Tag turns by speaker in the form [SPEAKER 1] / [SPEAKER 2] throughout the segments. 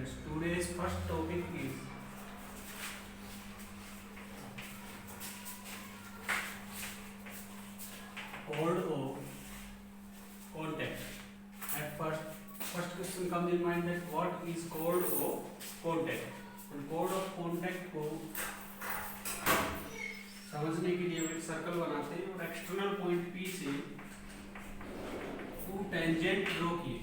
[SPEAKER 1] students, today's first topic is code of contact. At first question comes in mind that what is code of contact. And code of contact को समझने के लिए एक circle बनाते हैं और external point P से to tangent draw किए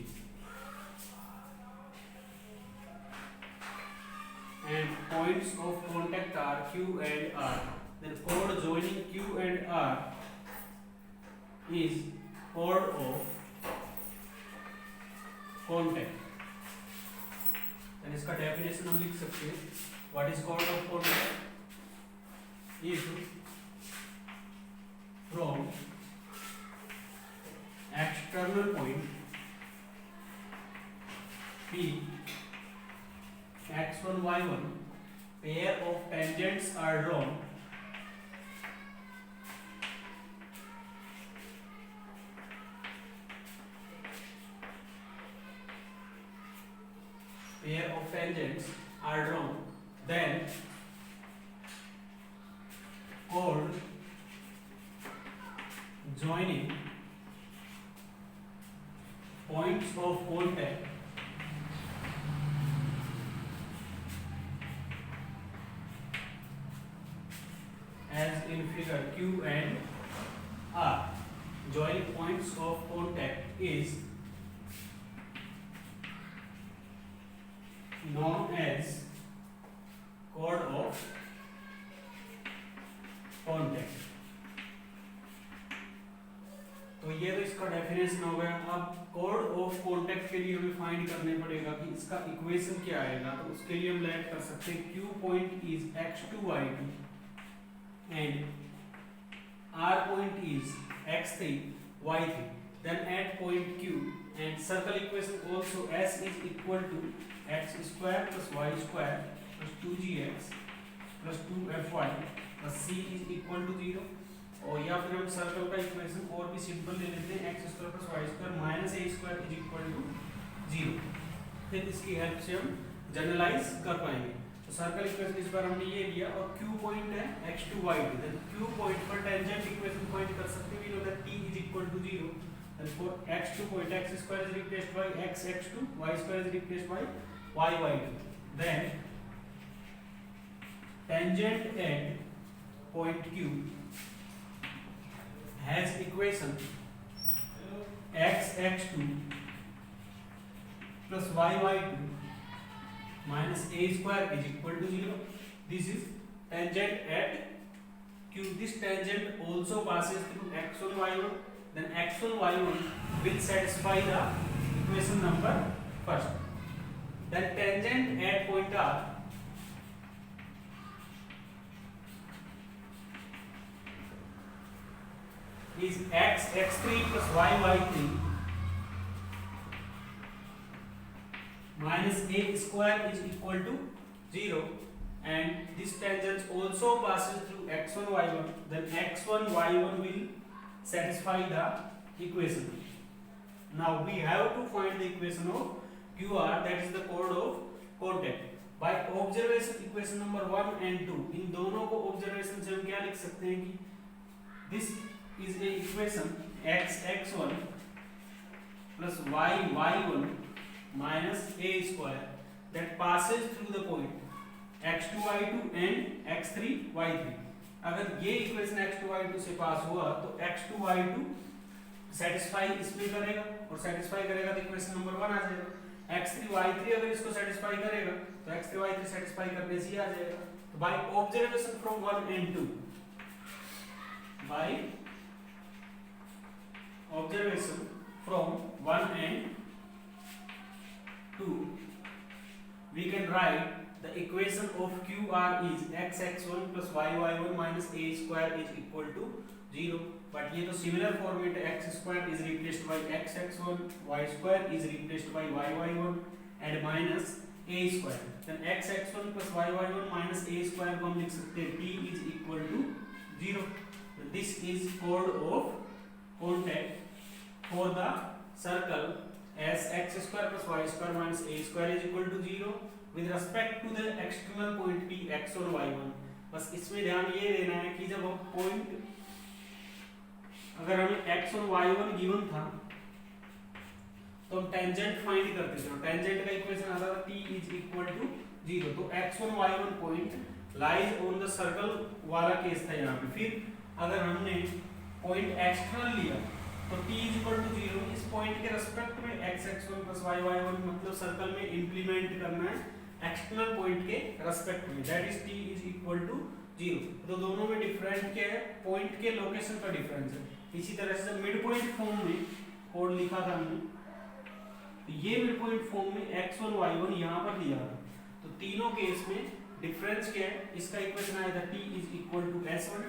[SPEAKER 1] and points of contact are Q and R. Then chord joining Q and R is chord of contact. Then इसका definition हम लिख सकते हैं. What is chord of contact? If from external point P x1 y1 pair of tangents are drawn then chord joining points of contact as in figure Q and R. Joining points of contact is known as chord of contact. तो ये तो इसका definition हो गया. अब chord of contact के लिए हमें फाइंड करने पड़ेगा कि इसका इक्वेशन क्या आएगा. तो उसके लिए हम लेट कर सकते हैं Q point is x2 y2 and R point is x3 y3. Then at point Q and circle equation also S is equal to x square plus y square plus 2gx plus 2fy plus c is equal to 0. और या फिर हम circle का equation और भी simple ले लेते हैं x square plus y square minus a square is equal to 0. फिर इसकी हेल्प से हम जनरलाइज कर पाएंगे. तो सर्कल इक्वेशन इस बार हमने ये लिया और Q पॉइंट है x2 y2. Then Q point पर टेंजेंट इक्वेशन फाइंड कर सकते हैं. We know that t is equal to 0. Then for x2 point x square is replaced by x x2, y square is replaced by y y2. Then tangent at point Q has equation x x2 plus y y2 minus a square is equal to 0. This is tangent at Q. This tangent also passes through x1 y1. Then x1 y1 will satisfy the equation number first. Then tangent at point R is x x3 plus y y3 minus a square is equal to 0, and this tangent also passes through x1 y1. Then x1 y1 will satisfy the equation. Now we have to find the equation of QR, that is the chord of contact. By observation equation number 1 and 2, इन दोनों को observation से हम क्या लिख सकते हैं कि this is a equation x x1 plus y y1 minus a square that passes through the point x2 y2 and x3 y3. अगर ये इक्वेशन x2 y2 से पास हुआ तो x2 y2 सेटिस्फाई इसमें करेगा और सेटिस्फाई करेगा तो इक्वेशन नंबर 1 आ जाएगा. x3 y3 अगर इसको सेटिस्फाई करेगा तो x3 y3 सेटिस्फाई करने से ही आ जाएगा. तो बाय ऑब्जर्वेशन फ्रॉम 1 and 2, बाय observation from 1 and 2, we can write the equation of QR is x x1 plus y y1 minus a square is equal to 0. But ये तो similar format है. x square is replaced by x x1, y square is replaced by y y1 and minus a square. Then x x1 plus y y1 minus a square को हम लिख सकते हैं t is equal to 0. This is chord of contact for the circle as x square plus y square minus a square is equal to 0 with respect to the external point p x और y1। बस इसमें ध्यान ये देना है कि जब हम पॉइंट, अगर हमें x और y1 गिवन था तो हम टेंजेंट फाइंड करते थे, टेंजेंट का इक्वेशन आता था t इज इक्वल टू 0। तो x और y1 point lies on the circle वाला केस था यहाँ पे। फिर अगर हमने पॉइंट एक्सटर्नल लिया तो t इज इक्वल टू 0, इस पॉइंट के रेस्पेक्ट में x x1 plus y y1 मतलब सर्कल में इंप्लीमेंट करना है एक्सटर्नल पॉइंट के रेस्पेक्ट में, that is t is equal to 0। तो दोनों में डिफरेंट क्या है, पॉइंट के लोकेशन का डिफरेंस है। इसी तरह से मिड पॉइंट फॉर्म में कोड लिखा था हमने, तो ये मिड पॉइंट फॉर्म में x1 y1 यहाँ पर दिया था, तो तीनों केस में डिफरेंस क्या है, इसका इक्वेशन आया था t is equal to s1।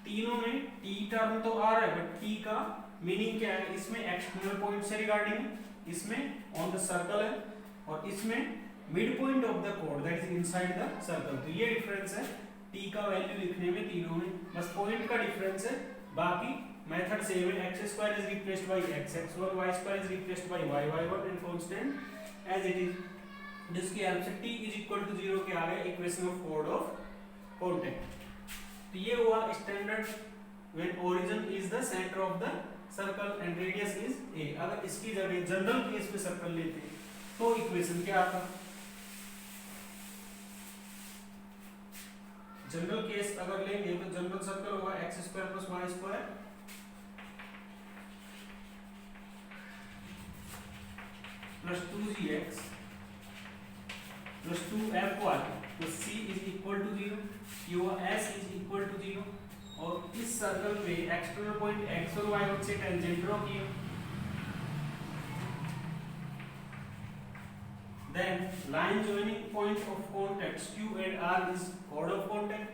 [SPEAKER 1] तीनों में t टर्म तो आ रहा है बट t का मीनिंग क्या है, इसमें एक्सटर्नल पॉइंट से रिगार्डिंग, इसमें ऑन द सर्कल है और इसमें mid point of the code that is inside the circle. तो ये डिफरेंस है t का वैल्यू लिखने में तीनों में, बस पॉइंट का डिफरेंस है, बाकी मेथड सेम है। x square is replaced by x x1, y square is replaced by y y1 and constant as it is, जिसकी हेल्प से t इज इक्वल टू 0 के आ गया इक्वेशन ऑफ कोड ऑफ कांटेक्ट। तो ये हुआ standard when origin is the centre of the circle and radius is a। अगर इसकी जगह जनरल केस में सर्कल लेते तो इक्वेशन क्या आता, जनरल केस अगर लेंगे तो जनरल सर्कल होगा x square plus y square plus 2gx plus 2fy plus c is equal to 0, ये हुआ s इज इक्वल टू 0। और इस सर्कल पे एक्सटर्नल पॉइंट x और y से टेंजेंट ड्रॉ किया, then line joining point of contacts q and r is chord of contact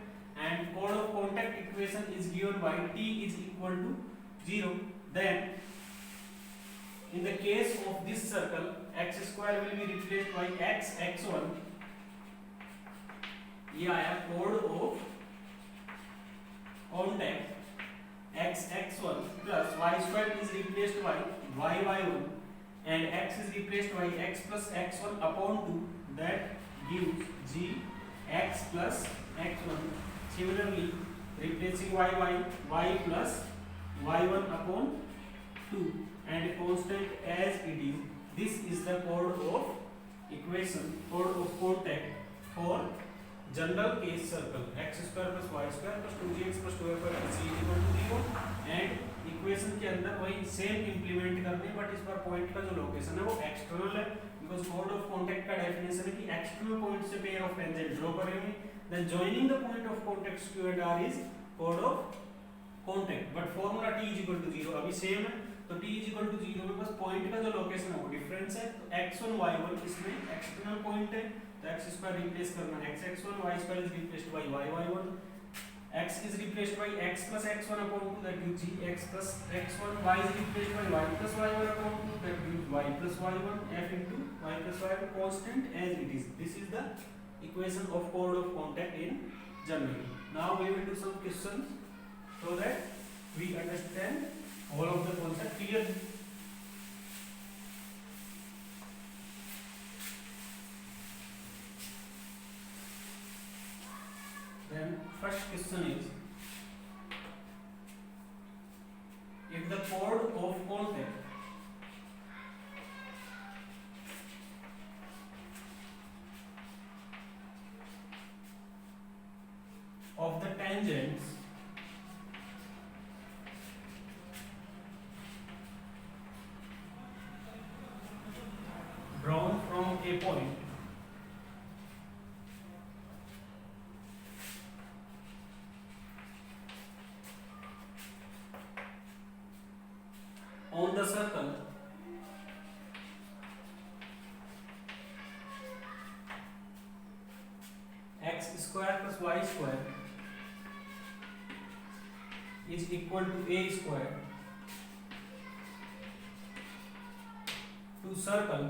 [SPEAKER 1] and chord of contact equation is given by t is equal to 0। then in the case of this circle x square will be replaced by x x1, ये आया chord of contact x x1 plus y square is replaced by y y1 and x is replaced by x plus x1 upon 2, that gives g x plus x1। similarly replacing y plus y1 upon 2 and constant as it is, this is the chord of equation, chord of contact for general case circle x square plus y square plus 2gx plus 2fy plus c equal to 0। And equation के अंदर वही same implement करते हैं but इस बार point का जो location है वो एक्सटर्नल है, बिकॉज कोड ऑफ कांटेक्ट का डेफिनेशन है कि एक्सटर्नल पॉइंट से पेयर ऑफ टेंजेंट ड्रॉ करेंगे, then joining the point of contact q and r is कोड of contact. But formula t is equal to 0 अभी सेम है, तो t इज इक्वल टू 0 में बस पॉइंट का जो लोकेशन है वो डिफरेंस है। तो x1 y1 इसमें एक्सटर्नल पॉइंट है, तो x स्क्वायर रिप्लेस करना है x x1, y square is replaced by y y1, x is replaced by x plus x1 upon 2, that gives x plus x1, y is replaced by y plus y1 upon 2, that gives y plus y1, f into y plus y1 constant as it is. This is the equation of chord of contact in general. Now we will do some questions so that we understand all of the concept clearly. Then first question is, if the chord of contact of the tangents drawn from a point on the circle x square plus y square is equal to a square to circle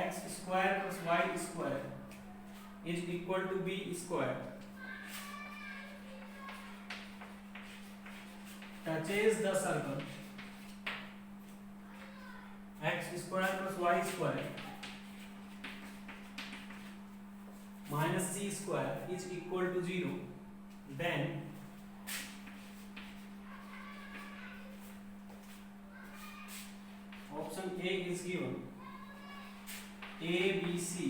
[SPEAKER 1] x square plus y square is equal to b square touches the circle square plus Y square minus C square is equal to 0, then option A is given A, B, C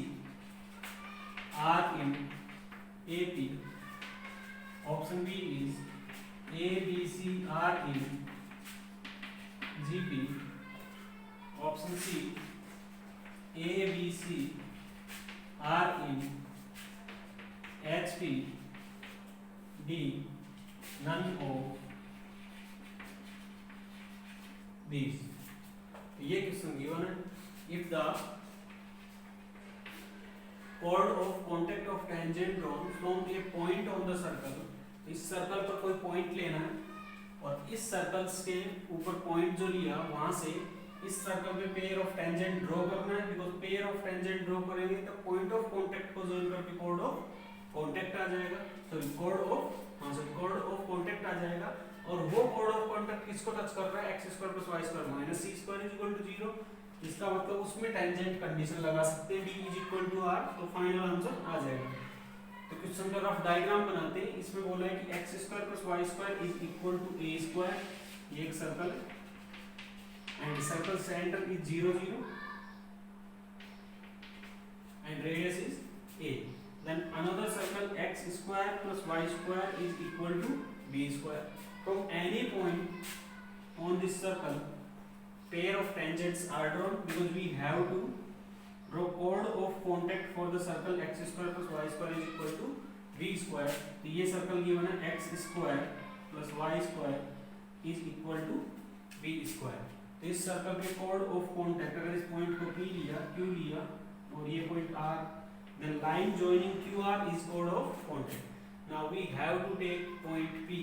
[SPEAKER 1] are in AP. Option B is A, B, C are in GP. Option C A, B, C are in HP. D none of these. ये question given है. If the chord of contact of tangent drawn from a point on the circle, इस circle पर कोई point लेना है और इस circle के ऊपर पॉइंट जो लिया वहां से इस सर्कल पे पेयर ऑफ टेंजेंट ड्रॉ करना है. Because pair of tangent draw करेंगे तो पॉइंट ऑफ कांटेक्ट को ज्वाइन करके chord of कांटेक्ट आ जाएगा. सॉरी chord of कांटेक्ट आ जाएगा. और वो chord of कांटेक्ट किसको टच कर रहा है? x square plus y square minus c square is equal to 0. इसका मतलब उसमें टेंजेंट कंडीशन लगा सकते हैं d is equal to r. तो फाइनल आंसर आ जाएगा. तो क्वेश्चन का रफ डायग्राम बनाते हैं. इसमें बोला है कि x square plus y square is equal to a square. ये एक सर्कल है and circle centre is 0 0 and radius is a. Then another circle x square plus y square is equal to b square. From any point on this circle, pair of tangents are drawn because we have to draw chord of contact for the circle x square plus y square is equal to b square. तो ये circle given है x square plus y square is equal to b square. तो इस circle के chord of contact अगर इस point को p लिया, q लिया और ये point r, then line joining QR is chord of contact. Now we have to take point P.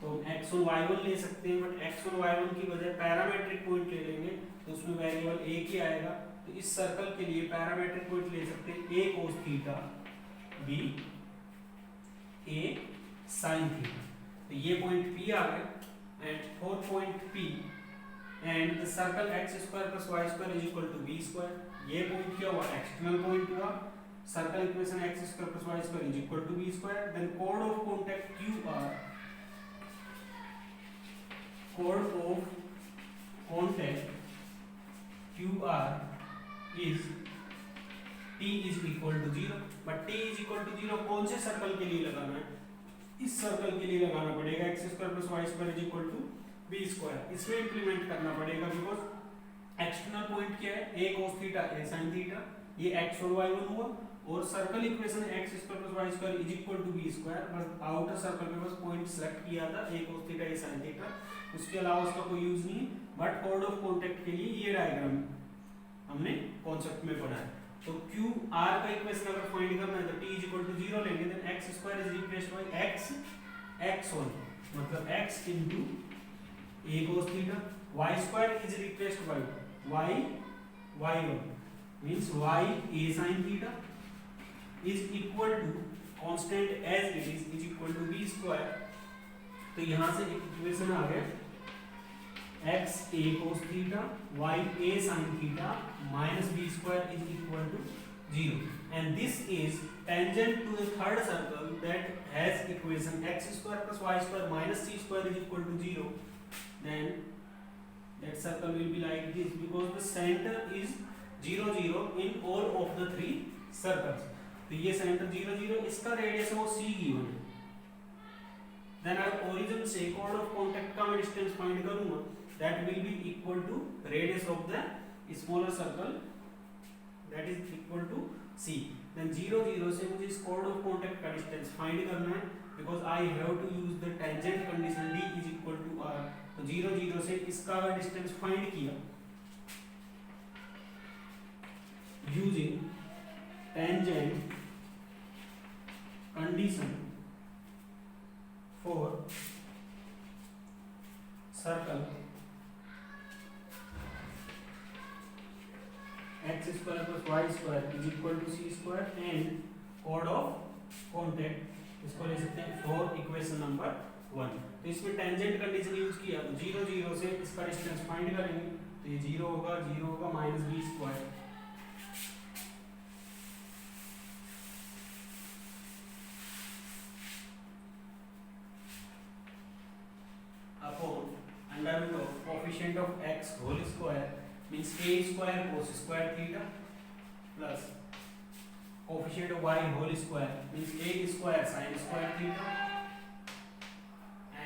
[SPEAKER 1] तो x1 y1 ले सकते हैं बट x1 y1 की बजाय पैरामेट्रिक पॉइंट ले लेंगे तो उसमें वेरिएबल a की आएगा. तो इस सर्कल के लिए पैरामेट्रिक पॉइंट ले सकते हैं a cos theta, b a sin theta. तो ये पॉइंट P आ गया and fourth point P and the circle x square plus y square is equal to b square. ये पॉइंट क्या हुआ? एक्सटर्नल पॉइंट हुआ. Circle equation x square plus y square is equal to b square. Then chord of contact QR, chord of contact QR is t is equal to 0. But t is equal to 0 कौन से circle के लिए लगाना है? इस circle के लिए लगाना पड़ेगा. x square plus y square is equal to b square. इसमें इंप्लीमेंट करना पड़ेगा बिकॉज एक्सटर्नल पॉइंट क्या है? a cos theta a sin theta. ये x और y1 हुआ और circle equation x square plus y square is equal to b square. बस आउटर सर्कल पे बस पॉइंट सेलेक्ट किया था a cos theta a sin theta. उसके अलावा उसका कोई यूज नहीं है. बट chord ऑफ कांटेक्ट के लिए ये डायग्राम हमने कॉन्सेप्ट में पढ़ा है. तो q r का इक्वेशन अगर फाइंड करना है तो t इज इक्वल टू 0 लेंगे. Then x square is replaced by x x1 मतलब x into a cos theta. y square is replaced by y y1 means y a sin theta is equal to constant as it is equal to b square. तो यहाँ से एक equation आ गया x a cos theta y a sin theta minus b square is equal to 0. And this is tangent to the third circle that has equation x square plus y square minus c square is equal to 0. Then that circle will be like this because the center is 0 0 in all of the three circles. तो ये centre 0 0 इसका radius है वो c given है. Then अगर origin से chord of contact का मैं डिस्टेंस फाइंड करूंगा that will be equal to radius of the smaller circle that is equal to c. Then 0 0 से मुझे इस chord ऑफ कांटेक्ट का डिस्टेंस फाइंड करना है because I have to use the tangent condition d is equal to r. तो 0 0 से इसका distance find किया using tangent condition for circle x square plus y square is equal to c square and chord of contact इसको ले सकते हैं for equation number 1. तो इसमें टेंजेंट कंडीशन यूज किया तो 0 0 से इसका डिस्टेंस फाइंड करेंगे. तो ये 0 होगा minus B square upon under root of coefficient of x whole square means a square cos square theta plus coefficient of y whole square means a square sin square theta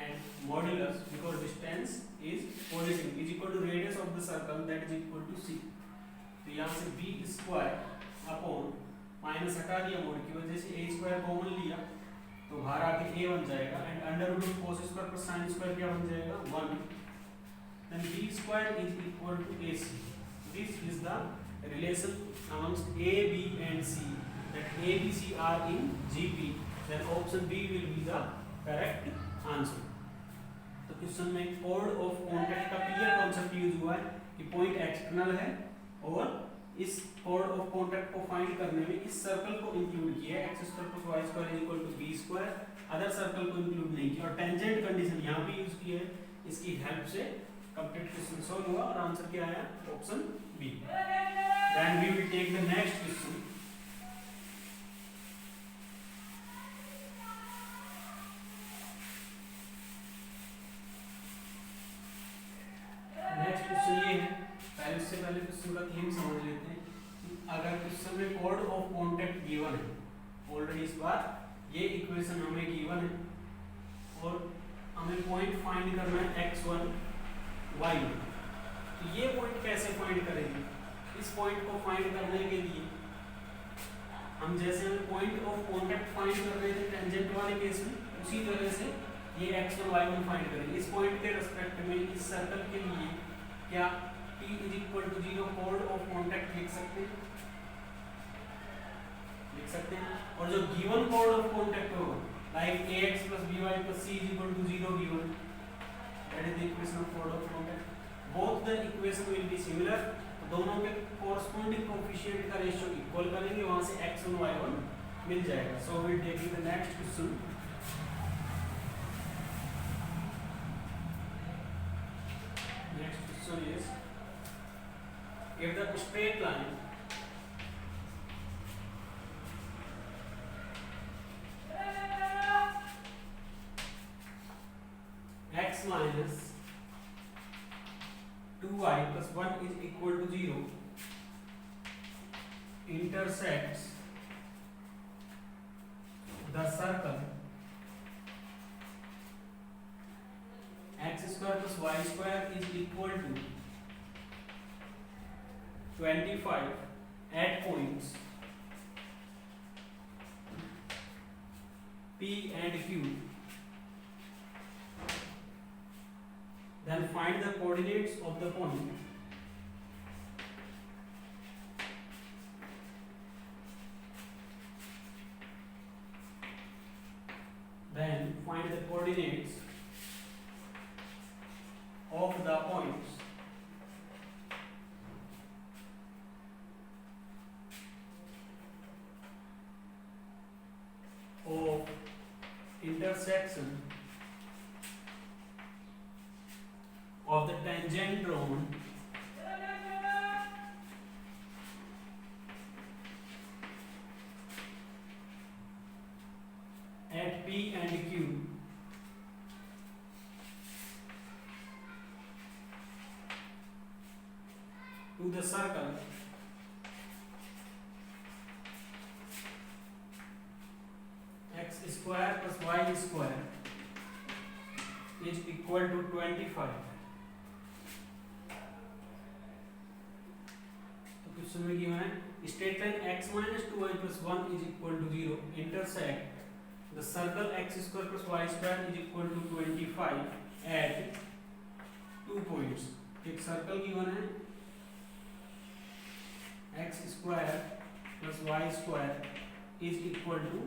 [SPEAKER 1] and modulus because distance is positive is equal to radius of the circle that is equal to c. तो यहाँ से b square upon minus हटा दिया mode की वजह से a square common लिया तो बाहर आके a बन जाएगा and under root of cos square plus sin square क्या बन जाएगा 1 then b square is equal to ac. This is the relation amongst a b and c that a b c are in gp then option b will be the correct answer. तो question में कोड of contact का clear concept use हुआ है कि point external है और इस कोड ऑफ कॉन्टैक्ट को फाइंड करने में इस सर्कल को इंक्लूड किया है x square plus y square is equal to b square other circle को इंक्लूड नहीं किया और टेंजेंट कंडीशन यहां पे यूज की है इसकी हेल्प से कंप्लीट क्वेश्चन सॉल्व हुआ और आंसर क्या आया option B. Then we will take the next question. Next question ये है पहले उससे पहले क्वेश्चन का थीम समझ लेते हैं. अगर क्वेश्चन में कोड ऑफ कॉन्टैक्ट गिवन है ऑलरेडी इस बार ये इक्वेशन हमें गिवन है और हमें पॉइंट फाइंड करना है x1 y1. तो ये पॉइंट कैसे फाइंड करेंगे? इस पॉइंट को फाइंड करने के लिए हम जैसे हम पॉइंट ऑफ कॉन्टैक्ट फाइंड कर रहे थे टेंजेंट वाले केस में उसी तरह से ये x1 y1 फाइंड करेंगे. इस पॉइंट के रिस्पेक्ट में इस सर्कल के लिए क्या t इज इक्वल टू 0 कोड ऑफ कॉन्टैक्ट लिख सकते हैं और जो गिवन कोड ऑफ कॉन्टैक्ट होगा like ax plus by plus c is equal to 0 given that is the equation of chord of contact. both the equation will be similar. दोनों के corresponding coefficient का रेशियो इक्वल करेंगे वहां से x1 y1 मिल जाएगा. so we will take the next question. Next question is if the straight line x minus 2y plus 1 is equal to 0 intersects the circle x square plus y square is equal to 25 at points P and Q. Then find the coordinates of the point of the points of intersection of the tangent drawn at P and Q to the circle x square plus y square is equal to 25. तो question में given है straight line x minus 2y plus 1 is equal to 0 intersect the circle x square plus y square is equal to 25 at 2 points. एक circle given है x square plus y square is equal to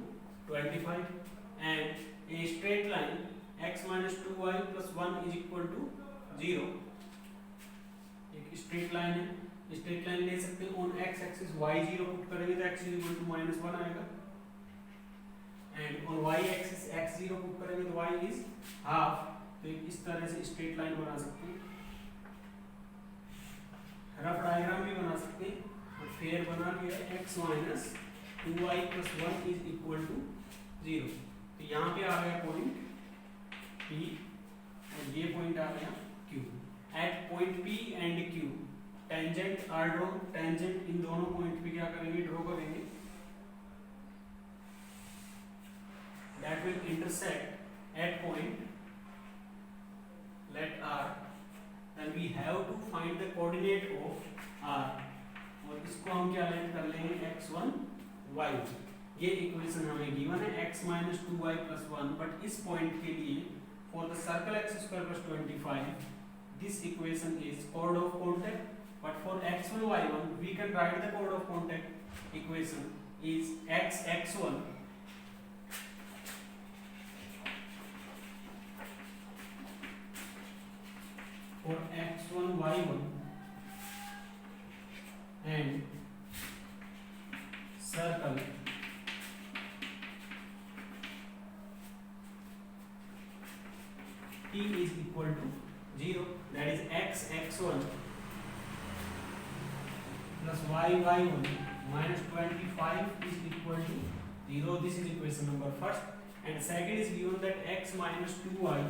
[SPEAKER 1] 25 and a straight line x minus 2y plus 1 is equal to 0. एक straight line है, straight line ले सकते हैं on x axis y 0 put करेंगे तो x is equal to -1 आएगा and on y axis x 0 put करेंगे तो y is half. तो इस तरह से स्ट्रेट लाइन बना सकते हैं. रफ डायग्राम भी बना सकते हैं, और फिर बना लिया x minus 2y plus 1 is equal to 0। तो यहाँ पे आ गया पॉइंट P और ये पॉइंट आ गया Q। At point P and Q tangent are draw, tangent इन दोनों पॉइंट पे क्या करेंगे, ड्रॉ करेंगे, that will intersect at point let r, then we have to find the coordinate of r, और इसको हम क्या कर लेंगे x1 y1। ये इक्वेशन हमें गिवन है x minus 2y plus 1, but इस पॉइंट के लिए for the circle x square plus 25 this equation is chord of contact, but for x1 y1 we can write the chord of contact equation is x1 for x1 y1 and circle T is equal to 0, that is x1 plus y1 minus 25 is equal to 0. This is equation number first, and second is given that x minus 2y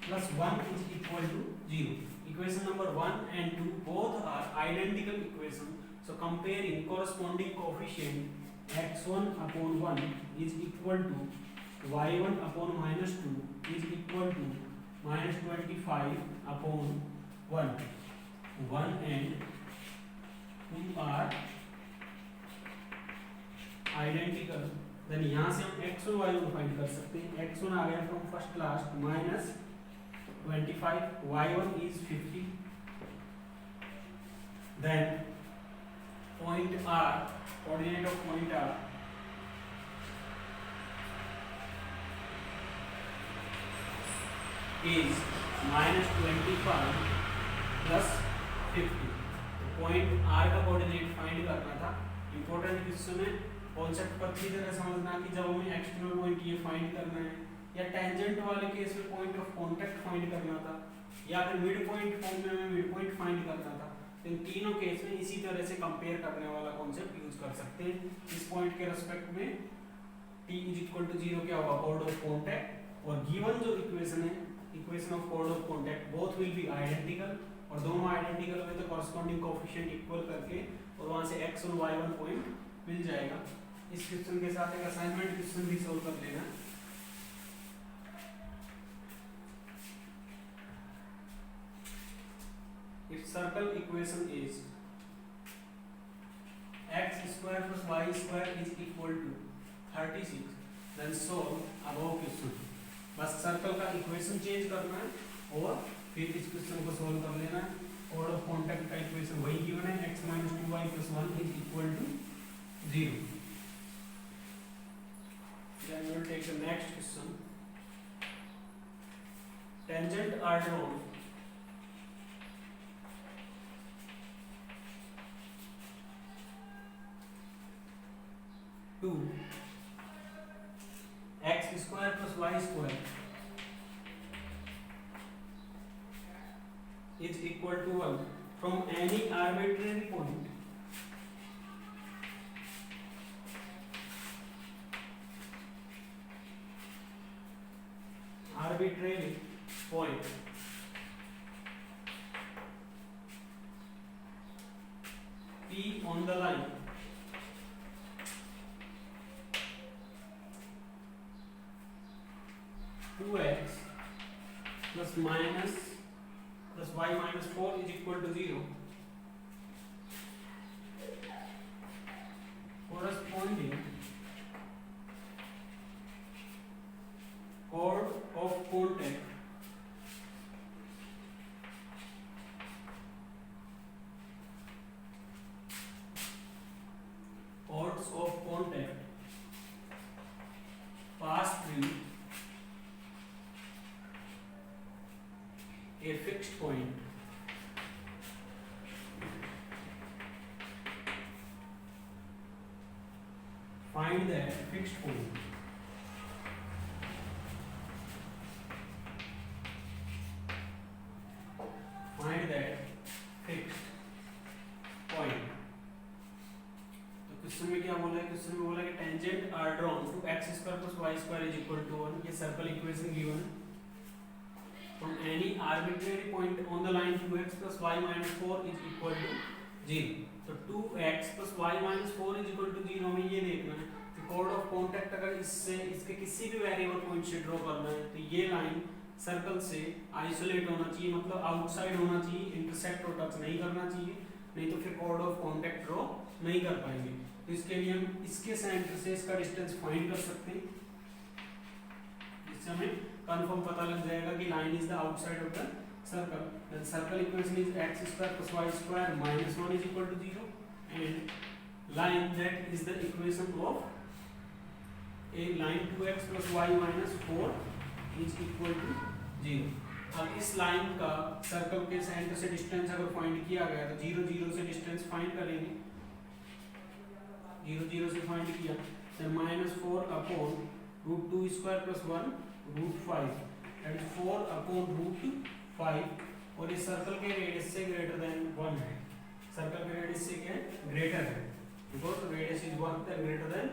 [SPEAKER 1] plus 1 is equal to 0. Equation number 1 and 2 both are identical equation, so comparing corresponding coefficient x1 upon 1 is equal to y1 upon minus 2 is equal to minus 25 upon 1. 1 and 2 are identical, then यहाँ से हम x1 y1 find कर सकते हैं। x1 आ गया from first last minus 25, y1 is 50, then point R, coordinate of point R is minus 25 plus 50। तो point R का coordinate find करना था। इंपॉर्टेंट क्वेश्चन है, कॉन्सेप्ट पर अच्छी तरह समझना कि जब हमें एक्सटर्नल पॉइंट ये फाइंड करना है, या टेंजेंट वाले केस में पॉइंट ऑफ कांटेक्ट फाइंड करना था, या फिर मिड पॉइंट फॉर्म में हमें मिड पॉइंट फाइंड करना था, तो इन तीनों केस में इसी तरह से कंपेयर करने वाला कॉन्सेप्ट यूज कर सकते हैं। इस पॉइंट के रेस्पेक्ट में t इज इक्वल टू 0 क्या होगा, कॉर्ड ऑफ कांटेक्ट, और गिवन जो इक्वेशन है, equation of chord of contact, both will be identical, और दोनों आइडेंटिकल हुए तो कॉरस्पॉन्डिंग कोएफिशिएंट इक्वल करके और वहां से x और y1 पॉइंट मिल जाएगा। इस क्वेश्चन के साथ एक असाइनमेंट क्वेश्चन भी सॉल्व कर लेना। If circle equation is x square plus y square is equal to 36, then solve above question। बस सर्कल का इक्वेशन चेंज करना है और फिर इस क्वेश्चन को सॉल्व कर लेना है। कॉर्ड ऑफ कांटेक्ट का इक्वेशन वही गिवन है, x minus 2y plus 1 is equal to 0। Then we will take the next question। Tangent are drawn to x square plus y square is equal to 1 from any arbitrary point P on the line two x plus minus plus y minus 4 is equal to 0, corresponding chord of contact chords of contact pass through a fixed point find that fixed point find that question में क्या बोला है, question में बोला है कि tangent are drawn to X square plus Y square is equal to 1। ये circle equation given है। From any arbitrary point on the line 2x plus y minus 4 is equal to 0। तो 2x plus y minus 4 is equal to 0 हमें ये देखना है कि code of contact अगर इससे इसके किसी भी वेरिएबल पॉइंट से ड्रॉ करना है तो ये लाइन सर्कल से आइसोलेट होना चाहिए, मतलब आउटसाइड होना चाहिए, इंटरसेक्ट और टच नहीं करना चाहिए, नहीं तो फिर कोड ऑफ कॉन्टैक्ट ड्रॉ नहीं कर पाएंगे। तो इसके लिए हम इसके सेंटर से इसका डिस्टेंस फाइंड कर सकते हैं। इससे हमें कंफर्म पता लग जाएगा कि line is the outside of the circle. Then circle equation is x square plus y square minus 1 is equal to 0 and line that is the equation of a line 2x plus y minus 4 is equal to 0। अब इस line का circle के centre से distance अगर find किया गया तो 0 0 से डिस्टेंस फाइंड करेंगे, 0 0 से फाइंड किया तो -4 upon root 2 square plus 1 root 5 that is 4 upon root 5 और इस सर्कल के रेडियस से ग्रेटर देन 1 है। सर्कल के रेडियस से क्या है, ग्रेटर है, because radius is 1 then greater than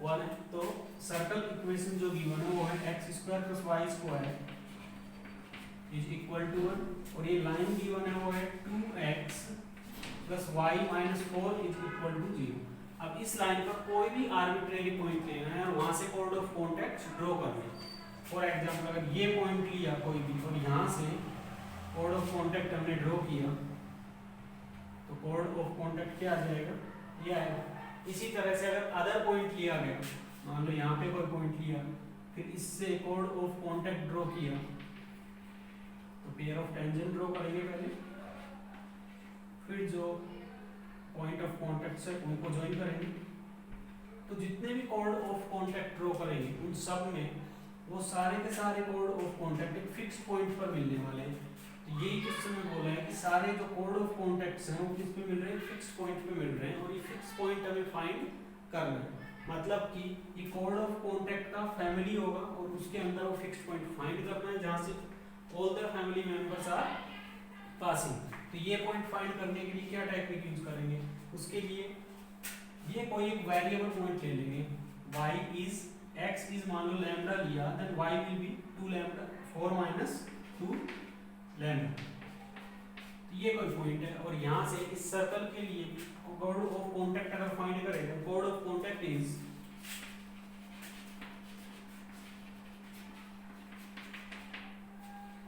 [SPEAKER 1] 1 है। तो सर्कल इक्वेशन जो गिवन है वो है x square plus y square is equal to 1 और ये लाइन गिवन है वो है 2x plus y minus 4 is equal to 0। अब इस लाइन का कोई भी आर्बिट्रेरी पॉइंट लेना है और वहां से कोड ऑफ कॉन्टैक्ट ड्रॉ करना है। फॉर एग्जांपल अगर ये पॉइंट लिया कोई भी और यहाँ से कोड ऑफ कॉन्टैक्ट हमने ड्रॉ किया तो कोड ऑफ कॉन्टैक्ट क्या आ जाएगा, ये आएगा। इसी तरह से अगर अदर पॉइंट लिया गया, मान लो यहाँ पे कोई पॉइंट लिया फिर इससे कोड ऑफ कॉन्टैक्ट ड्रॉ किया तो पेयर ऑफ टेंजेंट ड्रॉ करेंगे पहले, फिर जो पॉइंट ऑफ कॉन्टैक्ट से उनको ज्वाइन करेंगे। तो जितने भी कोड ऑफ कॉन्टैक्ट ड्रॉ करेंगे उन सब में वो सारे के सारे कोड ऑफ कॉन्टैक्ट एक फिक्स पॉइंट पर मिलने वाले हैं। तो यही क्वेश्चन में बोला है कि सारे जो कोड ऑफ कॉन्टैक्ट्स हैं वो किस पे मिल रहे हैं, फिक्स पॉइंट पे मिल रहे हैं और ये फिक्स पॉइंट हमें फाइंड करना है। मतलब कि ये कोड ऑफ कॉन्टैक्ट का फैमिली होगा और उसके अंदर वो फिक्स पॉइंट फाइंड करना है जहाँ से all the family members are passing. तो ये पॉइंट फाइंड करने के लिए क्या टेक्निक यूज करेंगे, उसके लिए ये कोई एक वेरिएबल पॉइंट ले लेंगे, y इज x इज मान लो लैम्डा लिया, then y will be 2 lambda 4 minus 2 lambda. तो ये कोई पॉइंट है और यहाँ से इस सर्कल के लिए कोड ऑफ कॉन्टैक्ट अगर फाइंड करें तो कोड of contact is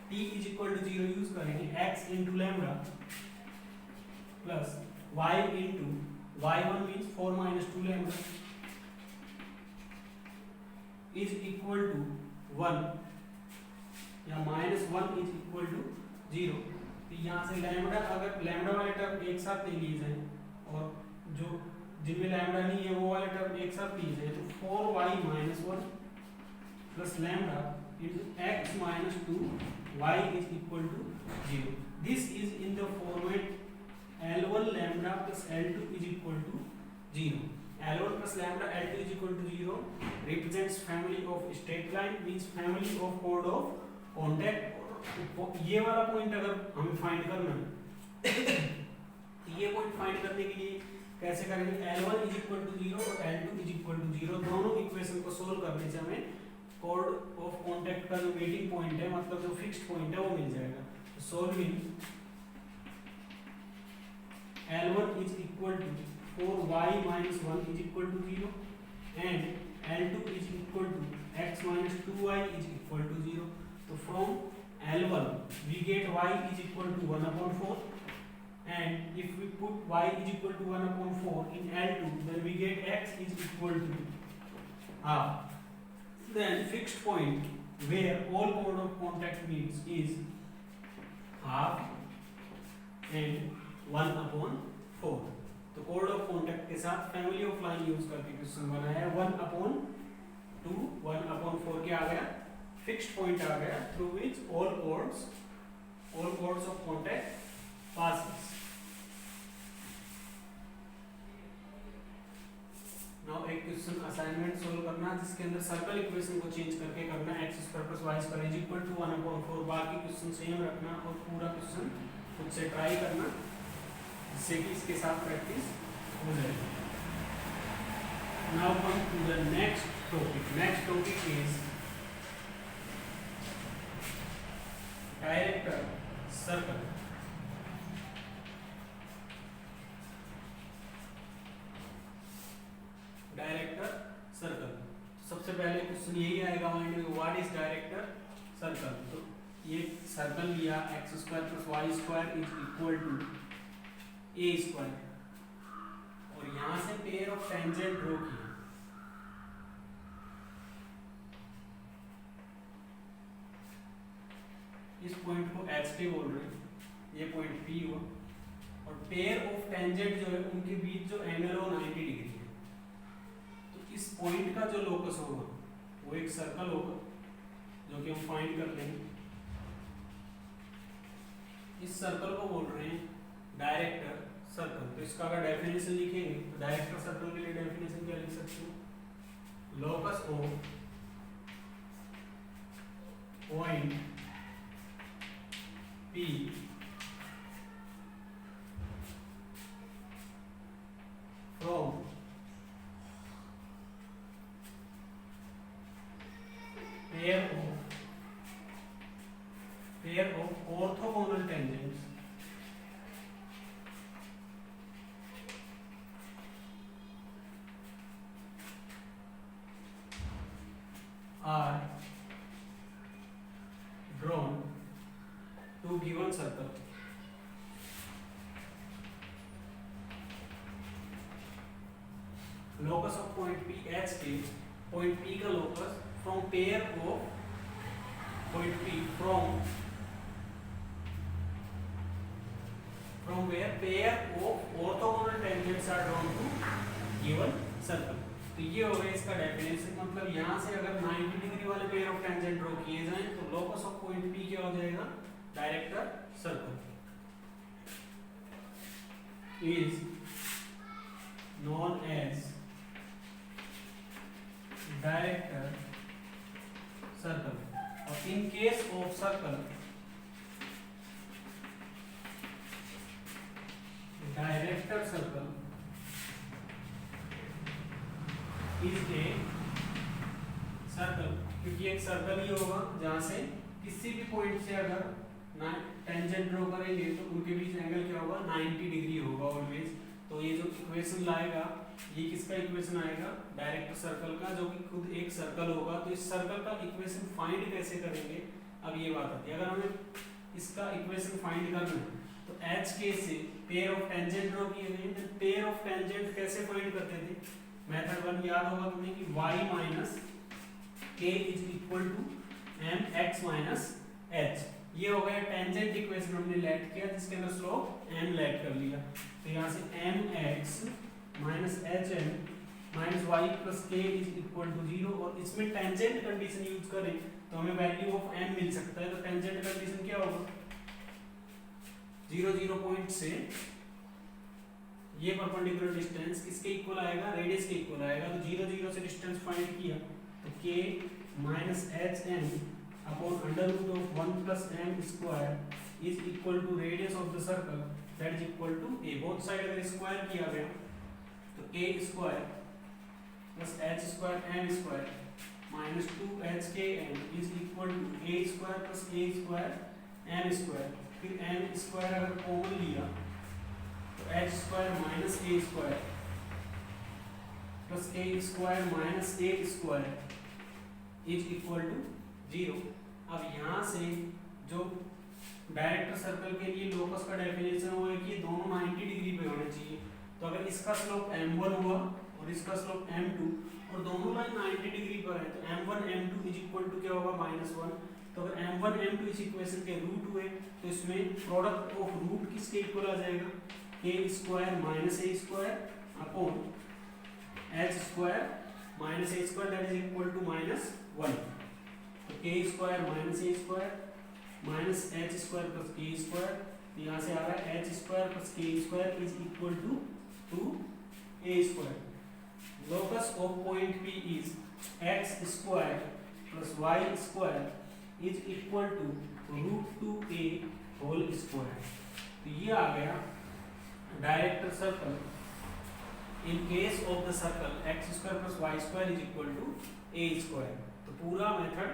[SPEAKER 1] t is equal to 0 use करेंगे, x into lambda plus y into y1 means 4 minus 2 lambda is equal to 1 या माइनस 1 इज इक्वल टू 0। तो यहाँ से लैम्डा अगर लैम्डा वाले टर्म एक साथ ले लिए जाए और जो जिनमें लैम्डा नहीं है वो वाले टर्म एक साथ लिए जाए तो 4y minus 1 plus lambda into x minus 2 y is equal to 0। This is in the format L1 lambda plus L2 is equal to 0। L1 plus lambda L2 is equal to 0 represents family of straight line means family of chord of contact। ये वाला point अगर हमें find करना है तो ये point find करने के लिए कैसे करेंगे, L1 is equal to 0 और L2 is equal to 0 दोनों इक्वेशन को सोल्व करने से हमें कोड ऑफ कॉन्टैक्ट का जो मीटिंग पॉइंट है मतलब जो फिक्स्ड पॉइंट है वो मिल जाएगा। तो solving L1 is equal to 4y minus 1 is equal to 0 and L2 is equal to x minus 2y is equal to 0। तो from L1 we get y is equal to 1 upon 4 and if we put y is equal to 1 upon 4 in L2 then we get x is equal to half। Then fixed point where all chord of contact meets is half and 1 upon 4। तो कोड of contact के साथ family of line use करके question बना है 1 upon 2 1 upon 4 क्या आ गया, फिक्स्ड पॉइंट आ गया through which all chords of contact passes। Now एक क्वेश्चन असाइनमेंट सोल्व करना जिसके अंदर सर्कल इक्वेशन को चेंज करके करना x square plus y square is equal to 1 upon 4। बाकी क्वेश्चन सेम रखना और पूरा क्वेश्चन खुद से ट्राई करना जिससे कि इसके साथ प्रैक्टिस हो जाएगी। Now come to the next topic. Next topic is director circle. Director circle. सबसे पहले क्वेश्चन यही आएगा माइंड में, व्हाट इज डायरेक्टर सर्कल। तो ये सर्कल लिया x square plus Y square is equal to a square, और यहां से पेयर ऑफ टेंजेंट ड्रॉ किया। इस पॉइंट को एच पे बोल रहे हैं, ये पॉइंट पी हुआ, और पेयर ऑफ टेंजेंट जो है उनके बीच जो एंगल हो 90 डिग्री है। तो इस पॉइंट का जो लोकस होगा वो एक सर्कल होगा जो कि हम फाइंड कर लेंगे। इस सर्कल को बोल रहे हैं डायरेक्टर सर्कल। तो इसका अगर डेफिनेशन लिखेंगे तो डायरेक्टर सर्कल के लिए डेफिनेशन क्या लिख सकते हैं, locus of point P from pair of orthogonal tangents are drawn to given circle। Locus of point P h k, point P का locus from pair of point P from where pair of orthogonal tangents are drawn to given circle. तो ये हो गया इसका definition. मतलब यहां से अगर 90 डिग्री वाले पेयर ऑफ टेंजेंट ड्रॉ किए जाएं तो लोकस ऑफ पॉइंट पी क्या हो जाएगा, director circle is known as director circle। और in case of circle, director circle is a circle, क्योंकि एक सर्कल ही होगा जहां से किसी भी पॉइंट से अगर टेंजेंट ड्रॉ करेंगे तो उनके बीच एंगल क्या होगा, 90 डिग्री होगा ऑलवेज। तो ये जो इक्वेशन लाएगा ये किसका इक्वेशन आएगा, डायरेक्टर सर्कल का, जो कि खुद एक सर्कल होगा। तो इस सर्कल का इक्वेशन फाइंड कैसे करेंगे, अब ये बात आती है। अगर हमें इसका इक्वेशन फाइंड करना है तो एच के से पेयर ऑफ टेंजेंट ड्रॉ किए गए हैं। पेयर ऑफ टेंजेंट कैसे फाइंड करते थे, मेथड 1 याद होगा तुम्हें कि y minus k is equal to m x minus h. ये हो गया टेंजेंट इक्वेशन हमने लेट किया जिसके अंदर स्लोप m लेट कर लिया। तो यहाँ से mx minus h m minus y plus k is equal to 0, और इसमें टेंजेंट कंडीशन यूज करें तो हमें वैल्यू ऑफ m मिल सकता है। तो टेंजेंट कंडीशन क्या होगा, 0 0 पॉइंट से ये परपेंडिकुलर डिस्टेंस किसके इक्वल आएगा, रेडियस के इक्वल आएगा। तो 0 0 से डिस्टेंस फाइंड किया तो k minus h m upon under root of 1 plus m square is equal to radius of the circle that is equal to a. Both side अगर square किया गया तो a square plus h square m square minus 2hkm is equal to a square plus a square m square. फिर m square अगर common लिया तो h square minus a square plus a square minus a square is equal to 0। अब यहाँ से जो director circle के लिए लोकस का डेफिनेशन हुआ है कि ये दोनों 90 डिग्री पे होने चाहिए। तो अगर इसका स्लोप m1 हुआ और इसका स्लोप m2 और दोनों लाइन 90 डिग्री पर है तो m1 m2 is equal to क्या होगा, -1। तो अगर m1 m2 इस इक्वेशन के रूट हुए तो इसमें प्रोडक्ट ऑफ रूट किसके इक्वल आ जाएगा, k square minus a square upon h square minus a square that is equal to -1। तो k square minus a square minus h square plus k square, तो यहाँ से आ रहा है h square plus k square is equal to 2a square. Locus of point P is x square plus y square is equal to √2a whole square. तो ये आ गया director circle in case of the circle x square plus Y square is equal to a square. तो पूरा method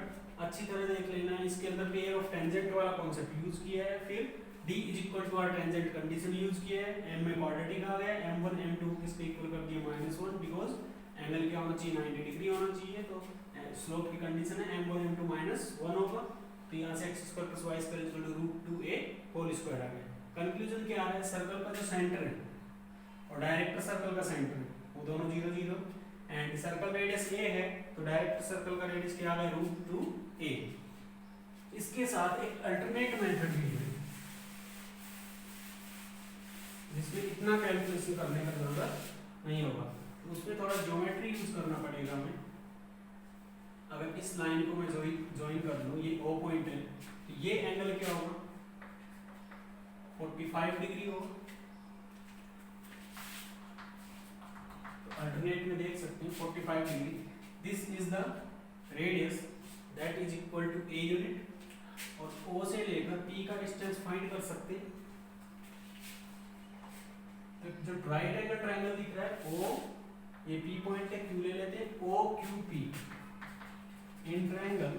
[SPEAKER 1] अच्छी तरह देख लेना है। इसके अंदर पेयर ऑफ टेंजेंट वाला कॉन्सेप्ट यूज किया है, फिर d is equal to r tangent condition use किया है, m में क्वाड्रेटिक आ गया, m1 m2 किसके इक्वल कर दिया -1 बिकॉज एंगल क्या होना चाहिए 90 डिग्री होना चाहिए। तो स्लोप की कंडीशन है m1 m2 -1 होगा। तो यहाँ से x square plus Y square equal to √2a whole square आ गया। कंक्लूजन क्या है, सर्कल का जो सेंटर है और डायरेक्टर सर्कल का सेंटर है वो दोनों 0 0 एंड सर्कल रेडियस a है तो डायरेक्टर सर्कल का रेडियस क्या आ गया √2a। इसके साथ एक अल्टरनेट मेथड भी है जिसमें इतना कैलकुलेशन करने का जरूरत नहीं होगा, तो उसमें थोड़ा ज्योमेट्री यूज करना पड़ेगा हमें। अगर इस लाइन को मैं ज्वाइन कर लूं, ये O पॉइंट है, तो ये एंगल क्या होगा 45 डिग्री होगा। तो अल्टरनेट में देख सकते हैं 45 degree. This is the radius that is equal to a unit और O से लेकर P का डिस्टेंस फाइंड कर सकते हैं। तो जो राइट एंगल ट्रायंगल दिख रहा है O, ये P पॉइंट है, Q ले लेते हैं OQP in triangle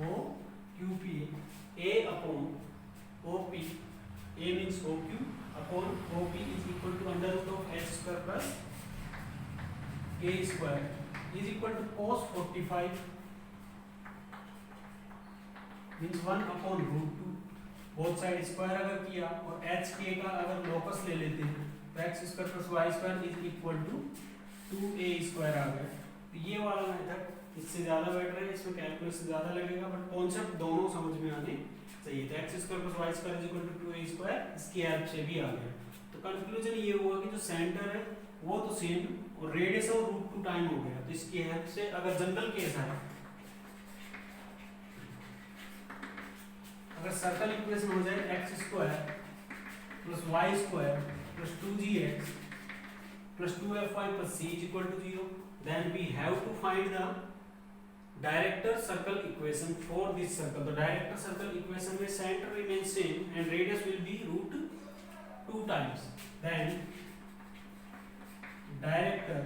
[SPEAKER 1] OQP A upon OP, A means OQ upon OP is equal to under root of h square plus k square is equal to cos 45 means 1 upon √2। Both side square अगर किया और h k का अगर locus ले लेते हैं तो x square plus Y square is equal to 2a square आ गया। तो ये वाला मेथड इससे ज्यादा बेटर है, इसमें कैलकुलेशन ज्यादा लगेगा बट कॉन्सेप्ट दोनों समझ में आने चाहिए। तो x square plus Y square is equal to 2a square इसकी हेल्प से भी आ गया। तो कंक्लूजन ये हुआ कि जो सेंटर है वो तो सेम और रेडियस और √2 टाइम हो गया। तो इसकी हेल्प से अगर जनरल केस है, अगर सर्कल इक्वेशन हो जाए x square plus Y square plus 2gx plus 2fy plus c is equal to 0, then we have to find the director circle equation for this circle. तो director circle equation में centre remain same and radius will be √2 times. Then director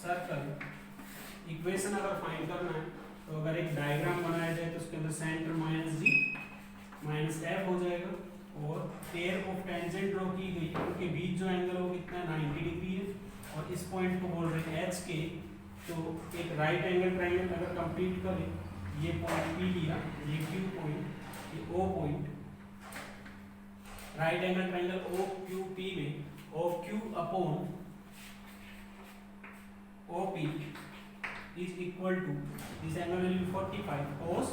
[SPEAKER 1] circle equation अगर find करना है तो अगर एक diagram बनाया जाए तो उसके अंदर सेंटर -g -f हो जाएगा और पेयर ऑफ टेंजेंट ड्रॉ की गई, उनके बीच जो एंगल हो कितना 90 डिग्री है और इस पॉइंट को बोल रहे हैं h के। तो एक राइट एंगल ट्रायंगल अगर कंप्लीट करें, ये पॉइंट P लिया, ये Q पॉइंट, ये O point, right angle triangle OQP में OQ upon OP is equal to this angle will be 45 cos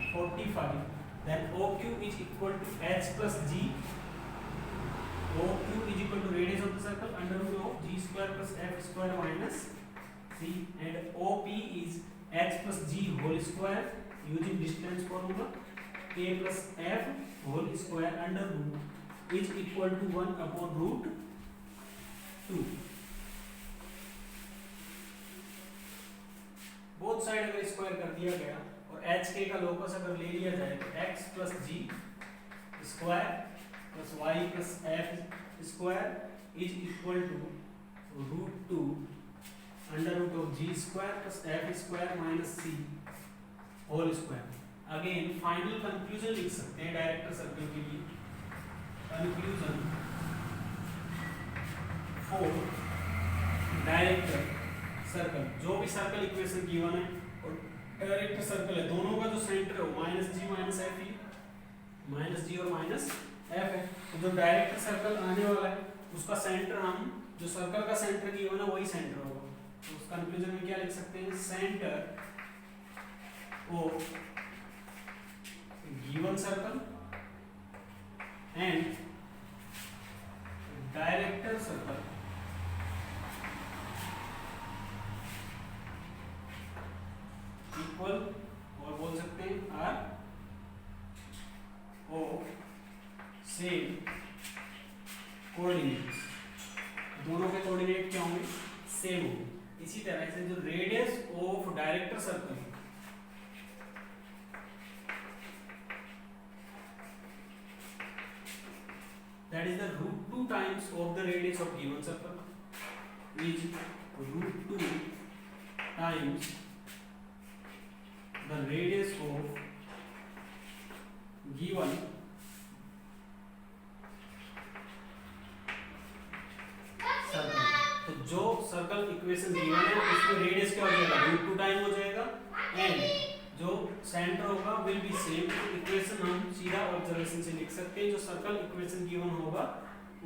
[SPEAKER 1] 45, then OQ is equal to h plus g, OQ is equal to radius of the circle under root of g square plus f square minus c, and OP is h plus g whole square using distance formula, k plus f whole square under root is equal to 1 upon √2। Both side अगर square कर दिया गया और H के का locus अगर ले लिया जाए तो x plus g square plus y plus f square is equal to √2 under root of g square plus f square minus c whole square. Again final conclusion लिख सकते हैं डायरेक्टर सर्कल के लिए। कंक्लूजन फॉर डायरेक्टर सर्कल, जो भी circle equation given है और director circle है, दोनों का जो सेंटर है वो -g -f ही, -g और -f है। तो जो डायरेक्टर सर्कल आने वाला है उसका सेंटर हम जो सर्कल का सेंटर गिवन है वही सेंटर होगा। तो उस कंक्लूजन में क्या लिख सकते हैं, centre of given circle and director circle equal, और बोल सकते हैं आर ओ सेम कोऑर्डिनेट्स, दोनों के कोऑर्डिनेट क्या होंगे, सेम होंगे। इसी तरह से जो radius of director circle that that is the root 2 times of the radius of given circle, is root 2 times the radius of given circle. तो जो सर्कल इक्वेशन गिवन है उसमें रेडियस क्या हो जाएगा, रूट 2 टाइम हो जाएगा, एंड जो सेंटर होगा विल बी सेम। तो इक्वेशन हम सीधा ऑब्जर्वेशन से लिख सकते हैं, जो सर्कल इक्वेशन गिवन होगा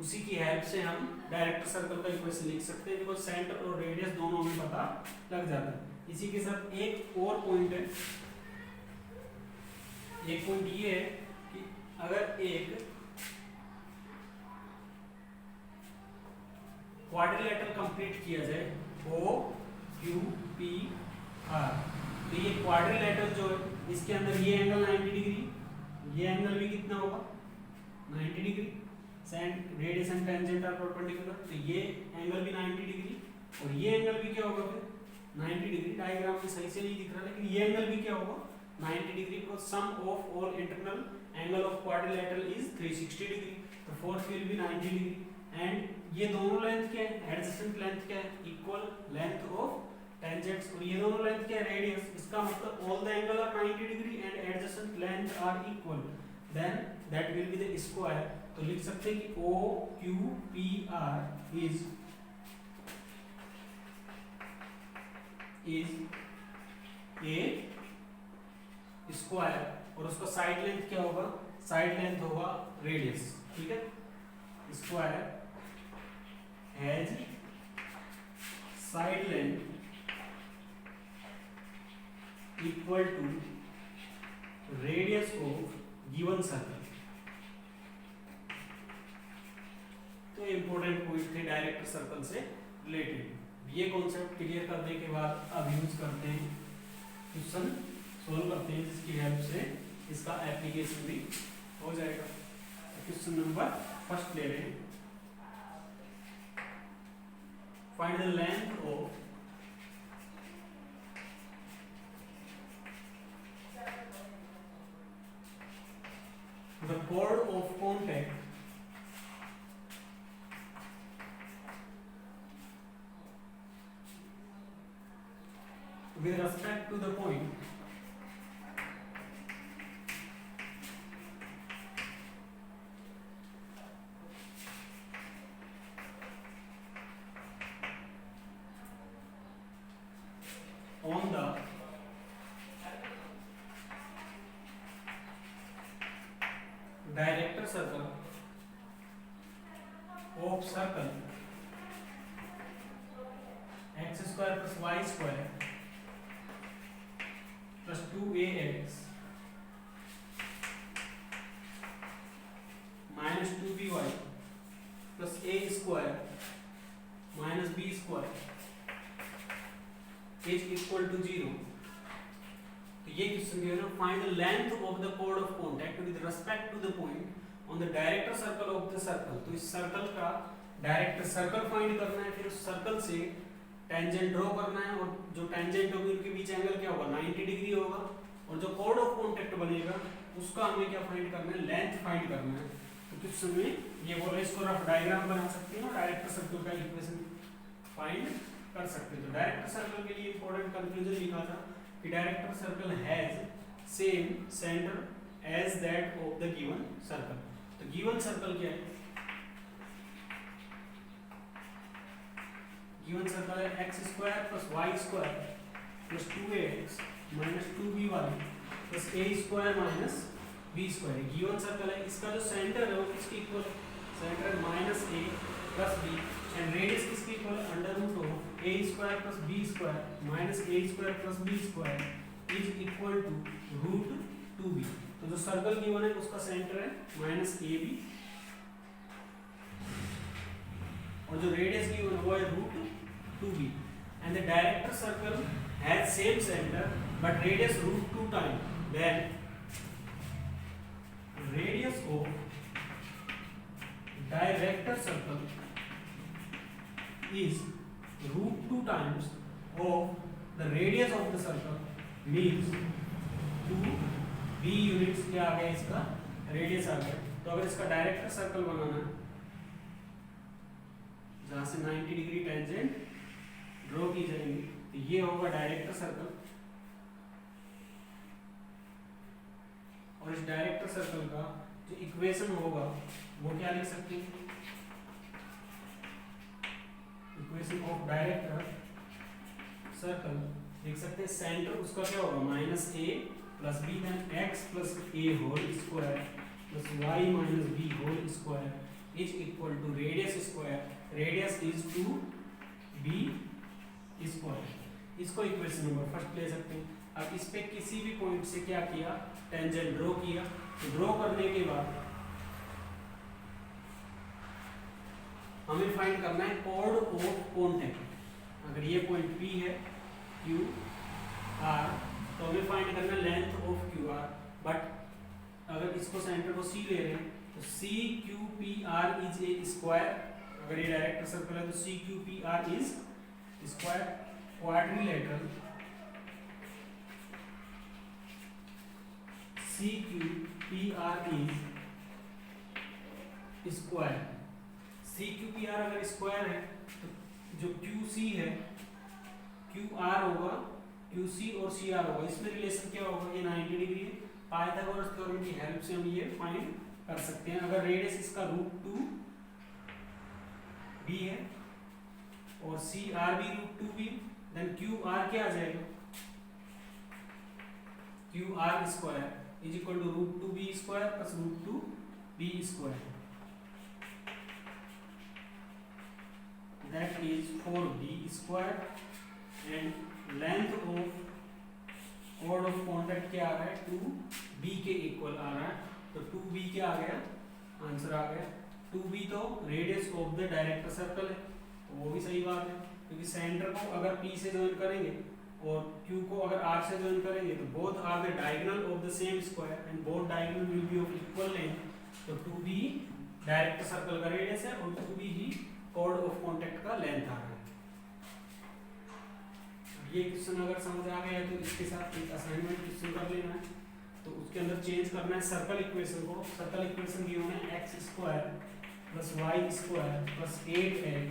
[SPEAKER 1] उसी की हेल्प से हम डायरेक्ट सर्कल का इक्वेशन लिख सकते हैं, बिकॉज सेंटर और रेडियस दोनों हमें पता लग जाता है। इसी के साथ एक और पॉइंट है, एक पॉइंट ये है कि अगर एक क्वाड्रिलेटरल कंप्लीट किया जाए O Q P R, तो ये क्वाड्रिलेटरल जो है इसके अंदर ये एंगल 90 डिग्री, ये एंगल भी कितना होगा 90 degree, radius and tangent are perpendicular, तो ये एंगल भी 90 डिग्री और ये एंगल भी क्या होगा फिर 90 डिग्री। डायग्राम में सही से नहीं दिख रहा लेकिन ये एंगल भी क्या होगा 90 degree, because sum of all internal angle of quadrilateral is 360 degree, तो fourth will be 90 degree. And ये दोनों लेंथ क्या है, एडजेसेंट लेंथ क्या है, इक्वल लेंथ ऑफ टेंजेंट्स, और ये दोनों लेंथ क्या है रेडियस। इसका मतलब all the angle are 90 degree and adjacent length are equal, then that will be the square. तो लिख सकते हैं कि O Q P R is a square, और उसका साइड लेंथ क्या होगा, साइड लेंथ होगा रेडियस, ठीक है। Square has side length equal to radius of given circle. तो इंपॉर्टेंट पॉइंट थे डायरेक्ट सर्कल से रिलेटेड। ये कॉन्सेप्ट क्लियर करने के बाद अब यूज करते हैं, क्वेश्चन सोल्व करते हैं, जिसकी हेल्प से इसका एप्लीकेशन भी हो जाएगा। क्वेश्चन नंबर फर्स्ट ले रहे हैं, find the length of the chord of contact with respect to the point on the director circle of circle x square plus y square plus 2ax minus 2by plus a square minus b square is equal to 0। तो ये question दिया है, find the length of the chord of contact with respect to the point on the director circle of the circle। तो इस circle का director circle find करना है, फिर उस सर्कल से टेंजेंट ड्रॉ करना है, और जो टेंजेंट होगी उनके बीच एंगल क्या होगा 90 डिग्री होगा, और जो chord of contact बनेगा उसका हमें क्या फाइंड करना है, लेंथ फाइंड करना है। तो क्वेश्चन में ये बोला, इसको रफ डायग्राम बना सकते हैं और डायरेक्टर सर्कल का इक्वेशन फाइंड कर सकते हैं। तो डायरेक्टर सर्कल के लिए इंपॉर्टेंट कंक्लूजन लिखा था कि director circle has same centre as that of the given circle. तो गिवन सर्कल क्या है, गिवन सर्कल है x square plus y square plus 2ax minus 2by plus a square minus b square. Given circle है, इसका जो centre है वो किसके equal, centre minus a plus b, and radius किसके equal, under root of a square plus b square minus a square plus b square is equal to root 2b। तो जो circle given है उसका centre है minus ab, और जो radius given है वो है root 2b, and the director circle has same centre but radius root 2 time, then radius of director circle is root 2 times of the radius of the circle, means 2b units क्या आ गया, इसका radius आ गया। तो अगर इसका director circle बनाना है जहां से 90 डिग्री टेंजेंट ड्रॉ की जाएंगी। तो ये होगा डायरेक्टर सर्कल, और इस डायरेक्टर सर्कल का जो इक्वेशन होगा वो क्या लिख सकते हैं, इक्वेशन ऑफ डायरेक्टर सर्कल लिख सकते हैं। सेंटर उसका क्या होगा, minus a plus b, then x plus a whole square plus y minus b whole square is equal to radius square, radius is 2b square. इसको इक्वेशन नंबर फर्स्ट ले सकते हैं। अब इस पे किसी भी पॉइंट से क्या किया, टेंजेंट ड्रॉ किया। तो ड्रॉ करने के बाद हमें फाइंड करना है कॉर्ड ऑफ कॉन्टैक्ट। अगर ये पॉइंट P है, Q R, तो हमें फाइंड करना है length of Q R. But अगर इसको सेंटर को C ले रहे हैं तो C Q P R is a square. अगर ये डायरेक्टर सर्कल है तो C Q P R is square. Quadrilateral C Q P R is square. C Q P R अगर स्क्वायर है तो जो क्यू सी है क्यू आर होगा, क्यू सी और सी आर होगा। इसमें रिलेशन क्या होगा, ये 90 डिग्री है। पाइथागोरस थ्योरम की हेल्प से हम ये फाइंड कर सकते हैं। अगर रेडियस इसका √2b है और सी आर भी √2b, देन क्यू आर क्या आ जाएगा, Q R square is equal to √2b square plus √2b square, that is 4b square. And length of chord of contact क्या आ रहा है, 2b के इक्वल आ रहा है। तो 2b क्या आ गया, आंसर आ गया 2b। तो radius of the director circle है, तो वो भी सही बात है, क्योंकि सेंटर को अगर P से ज्वाइन करेंगे और Q को अगर R से ज्वाइन करेंगे तो both are the diagonal of the same square and both diagonal will be of equal length. तो 2b डायरेक्टर सर्कल का रेडियस है और 2b ही कॉर्ड ऑफ कॉन्टैक्ट का लेंथ आ रहा है। ये क्वेश्चन अगर समझ आ गया तो इसके साथ एक असाइनमेंट क्वेश्चन कर लेना है। तो उसके अंदर चेंज करना है सर्कल इक्वेशन को। सर्कल इक्वेशन दी हुई है x square plus Y square plus 8x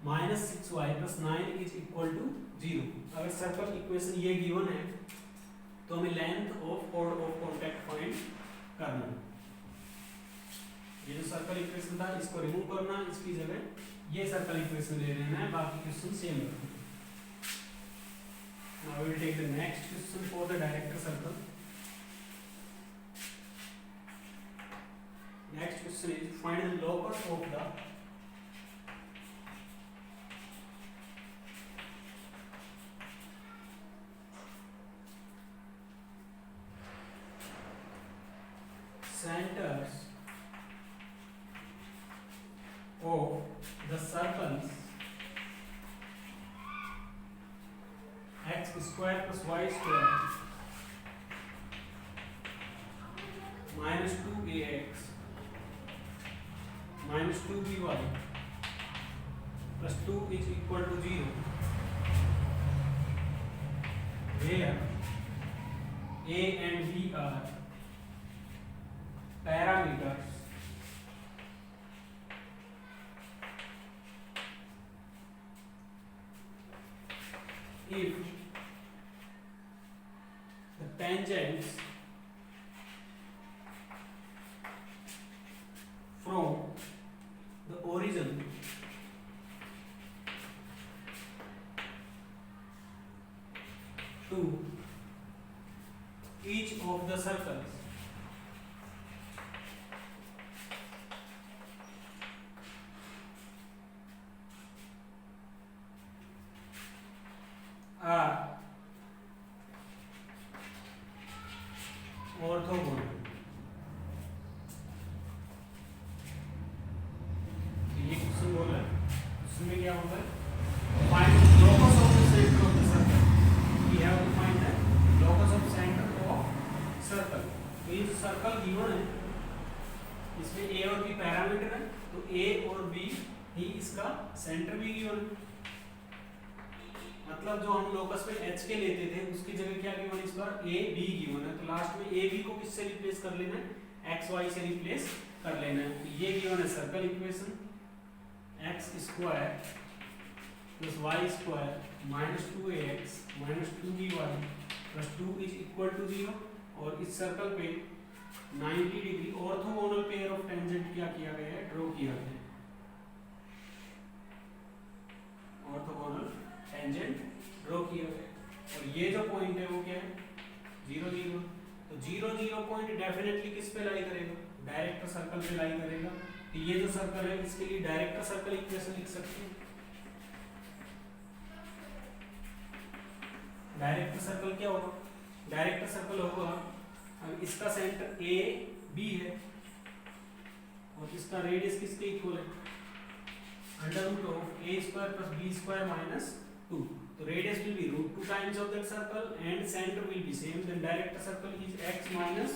[SPEAKER 1] minus 6y plus 9 is equal to 0। अगर सर्कल इक्वेशन ये गिवन है तो हमें length of chord of contact find करना है। ये जो सर्कल इक्वेशन था इसको रिमूव करना, इसकी जगह ये सर्कल इक्वेशन ले लेना है, बाकी क्वेश्चन सेम रखना है। Now we will take the next question for the director circle. Next question is find the locus of the centers of the circles x square plus y square minus 2ax minus 2by plus 2 is equal to 0, where a and b are parameters if the tangents from the origin to each of the circles are orthogonal। ये question बोला है, इसमें क्या होगा, find the locus of the center of the circle। We have to find the locus of center of circle। तो ये circle given है, इसमें a और b पैरामीटर है, तो a और b ही इसका सेंटर भी गिवन है। मतलब जो हम लोकस पे h के लेते थे उसकी जगह क्या गिवन इस बार a b गिवन है। तो लास्ट में a b को किससे रिप्लेस कर लेना है, x y से रिप्लेस कर लेना है। तो ये गिवन है circle equation. X square plus Y square minus 2ax minus 2by plus 2 is equal to 0। और इस सर्कल पे 90 degree orthogonal pair of tangent क्या किया गया है, ड्रॉ किया गया है। ऑर्थोगोनल टेंजेंट ड्रॉ किया गया और ये जो पॉइंट है वो क्या है, 0 0। तो 0 0 पॉइंट डेफिनेटली किस पे लाई करेगा, डायरेक्टर सर्कल पे लाई करेगा। तो ये जो सर्कल है इसके लिए डायरेक्टर सर्कल इक्वेशन लिख सकते हैं। डायरेक्टर सर्कल क्या होगा, डायरेक्टर सर्कल होगा, अब इसका सेंटर ए बी है और इसका रेडियस किसके इक्वल है, under root of a square plus b square minus 2। तो radius will be root 2 times of that circle and center will be same. Then director circle is x minus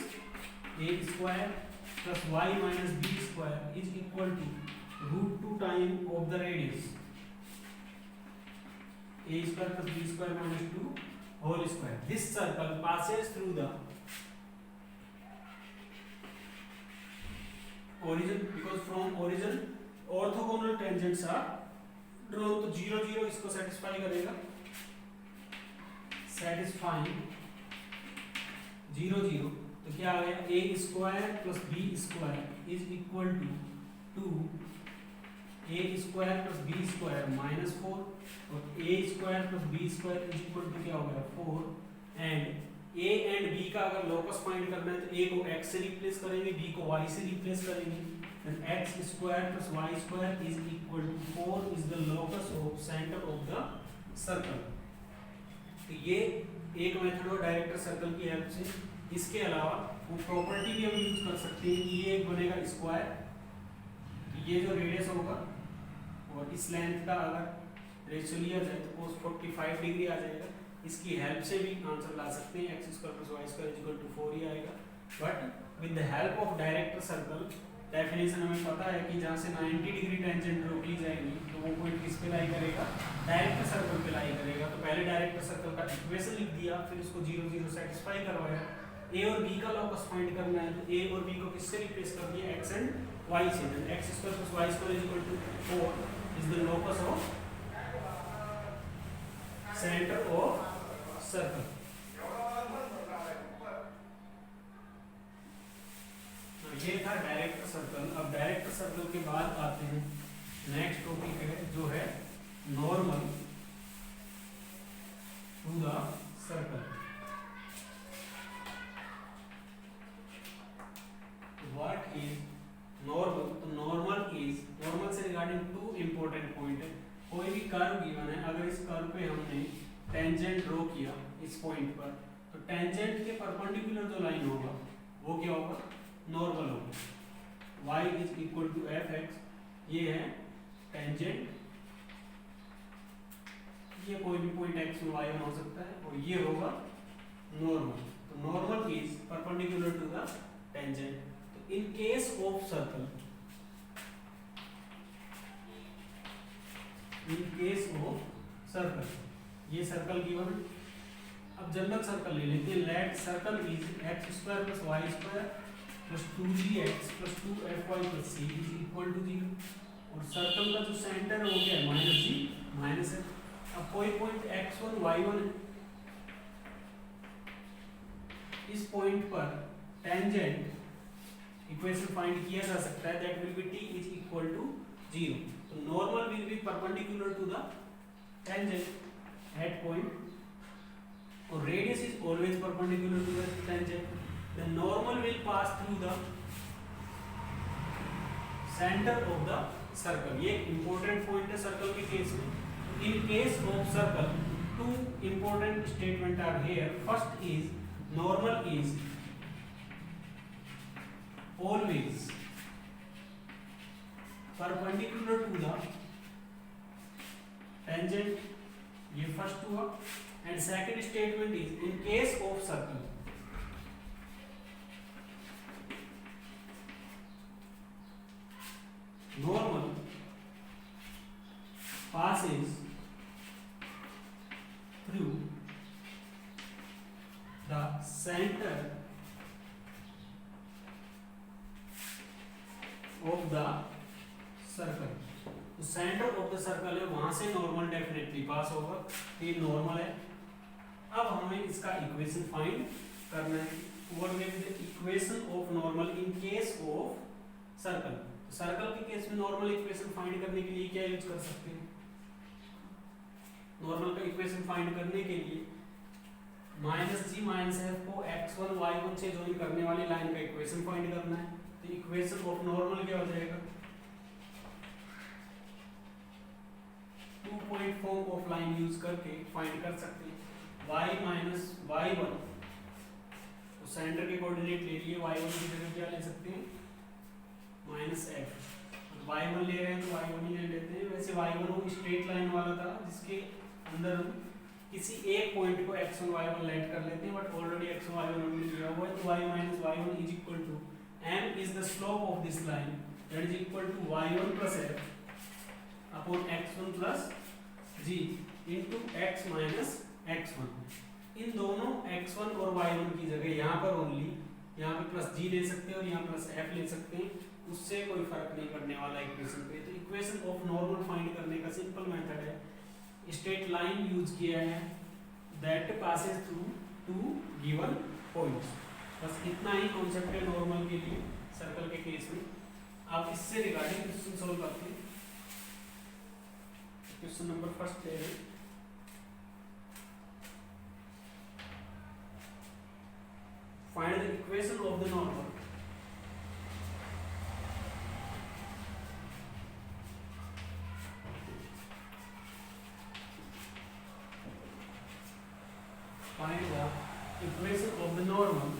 [SPEAKER 1] a square plus y minus b square is equal to root 2 times of the radius a square plus b square minus 2 whole square. This circle passes through the origin because from origin orthogonal tangents are drawn. तो 0 0 इसको satisfy करेगा, satisfying 0 0। तो क्या आ गया, a square plus b square is equal to 2 a square plus b square minus 4 और a square plus b square is equal to क्या हो गया 4। एंड a एंड b का अगर लोकस फाइंड करना है तो a को x से रिप्लेस करेंगे, b को y से रिप्लेस करेंगे। then x square plus y square is equal to 4 is the locus of center of the circle। तो ये एक मेथड है डायरेक्टर सर्कल की हेल्प से। इसके अलावा वो प्रॉपर्टी भी हम यूज कर सकते हैं कि ये एक बनेगा स्क्वायर, तो ये जो रेडियस होगा और इस लेंथ का अगर रेशियो लिया जाए तो cos 45 डिग्री आ जाएगा। इसकी हेल्प से भी आंसर ला सकते हैं, x square plus Y square equal to 4 ही आएगा। But with the help of director circle definition हमें पता है कि जहाँ से 90 डिग्री टेंजेंट ड्रॉ की जाएगी तो वो पॉइंट किस पे लाई करेगा, डायरेक्टर सर्कल पे लाई करेगा। तो पहले डायरेक्टर सर्कल का इक्वेशन लिख दिया, फिर उसको 0 0 सेटिस्फाई करवाया। a और b का लॉकस फाइंड करना है तो a और b को किससे रिप्लेस कर दिया, x एंड y से। Then x square plus y square is equal to 4 is the locus of centre of circle. ये था डायरेक्टर सर्कल। अब डायरेक्टर सर्कल के बाद आते हैं नेक्स्ट टॉपिक है जो है normal to the circle. What is normal, तो नॉर्मल से रिगार्डिंग टू इंपॉर्टेंट पॉइंट है। कोई भी कर्व गिवन है, अगर इस कर्व पे हमने टेंजेंट ड्रॉ किया इस पॉइंट पर, तो टेंजेंट के परपेंडिकुलर जो लाइन होगा वो क्या होगा, नॉर्मल होगा। y is equal to f x, ये है टेंजेंट, ये कोई भी पॉइंट x में y हो सकता है और ये होगा नॉर्मल। तो normal is perpendicular to the tangent. तो in case of circle, in case of circle, ये सर्कल गिवन है। अब जनरल सर्कल ले लेते हैं। Let circle is X square plus Y square plus 2gx plus 2fy plus c is equal to 0। और circle का जो सेंटर है वो क्या है, माइनस जी माइनस है। अब कोई पॉइंट x1 y1 है, इस पॉइंट पर टेंजेंट इक्वेशन फाइंड किया जा सकता है, that will be t is equal to 0। तो normal will be perpendicular to the tangent at point और radius is always perpendicular to the tangent. The normal will pass through the center of the circle। ये important point है circle के case में। In case of circle, two important statement are here. First is normal is always perpendicular to the tangent, ये first हुआ। And second statement is in case of circle, normal passes through the center of the circle। तो centre of the circle है, वहां से normal definitely pass होगा, तो ये normal है। अब हमें इसका इक्वेशन फाइंड करना है। What will be the equation of normal in case of circle. तो सर्कल के केस में नॉर्मल इक्वेशन फाइंड करने के लिए क्या यूज कर सकते हैं? नॉर्मल का इक्वेशन फाइंड करने के लिए -g -f को x1 y1 से ज्वाइन करने वाली लाइन का इक्वेशन फाइंड करना है। तो इक्वेशन ऑफ नॉर्मल क्या हो जाएगा? 2 point form of line use करके फाइंड कर सकते हैं। y y1, तो सेंटर के कोऑर्डिनेट ले लिए, y1 की जगह क्या ले सकते हैं? -f। y1 ले रहे हैं तो y1 ही ले लेते हैं। वैसे y1 वो स्ट्रेट लाइन वाला था जिसके अंदर हम किसी एक पॉइंट को x1 y1 लेट कर लेते हैं, बट ऑलरेडी x1 y1 हमने लिया हुआ है। तो y y1 is equal to m is the slope of this line, that is equal to y1 plus f upon x1 plus g into x minus x1। इन दोनों x1 और y1 की जगह यहाँ पर ओनली यहाँ पे प्लस g ले सकते हैं और यहाँ प्लस f ले सकते हैं, उससे कोई फर्क नहीं पड़ने वाला इक्वेशन पे। तो इक्वेशन ऑफ नॉर्मल फाइंड करने का सिंपल मेथड है, स्ट्रेट लाइन यूज किया है that passes through two given points. बस इतना ही कॉन्सेप्ट है नॉर्मल के लिए सर्कल के केस में। आप इससे रिगार्डिंग क्वेश्चन सॉल्व करते हैं। क्वेश्चन नंबर फर्स्ट ले रहे हैं। Find the equation of the normal. Find the equation of the normal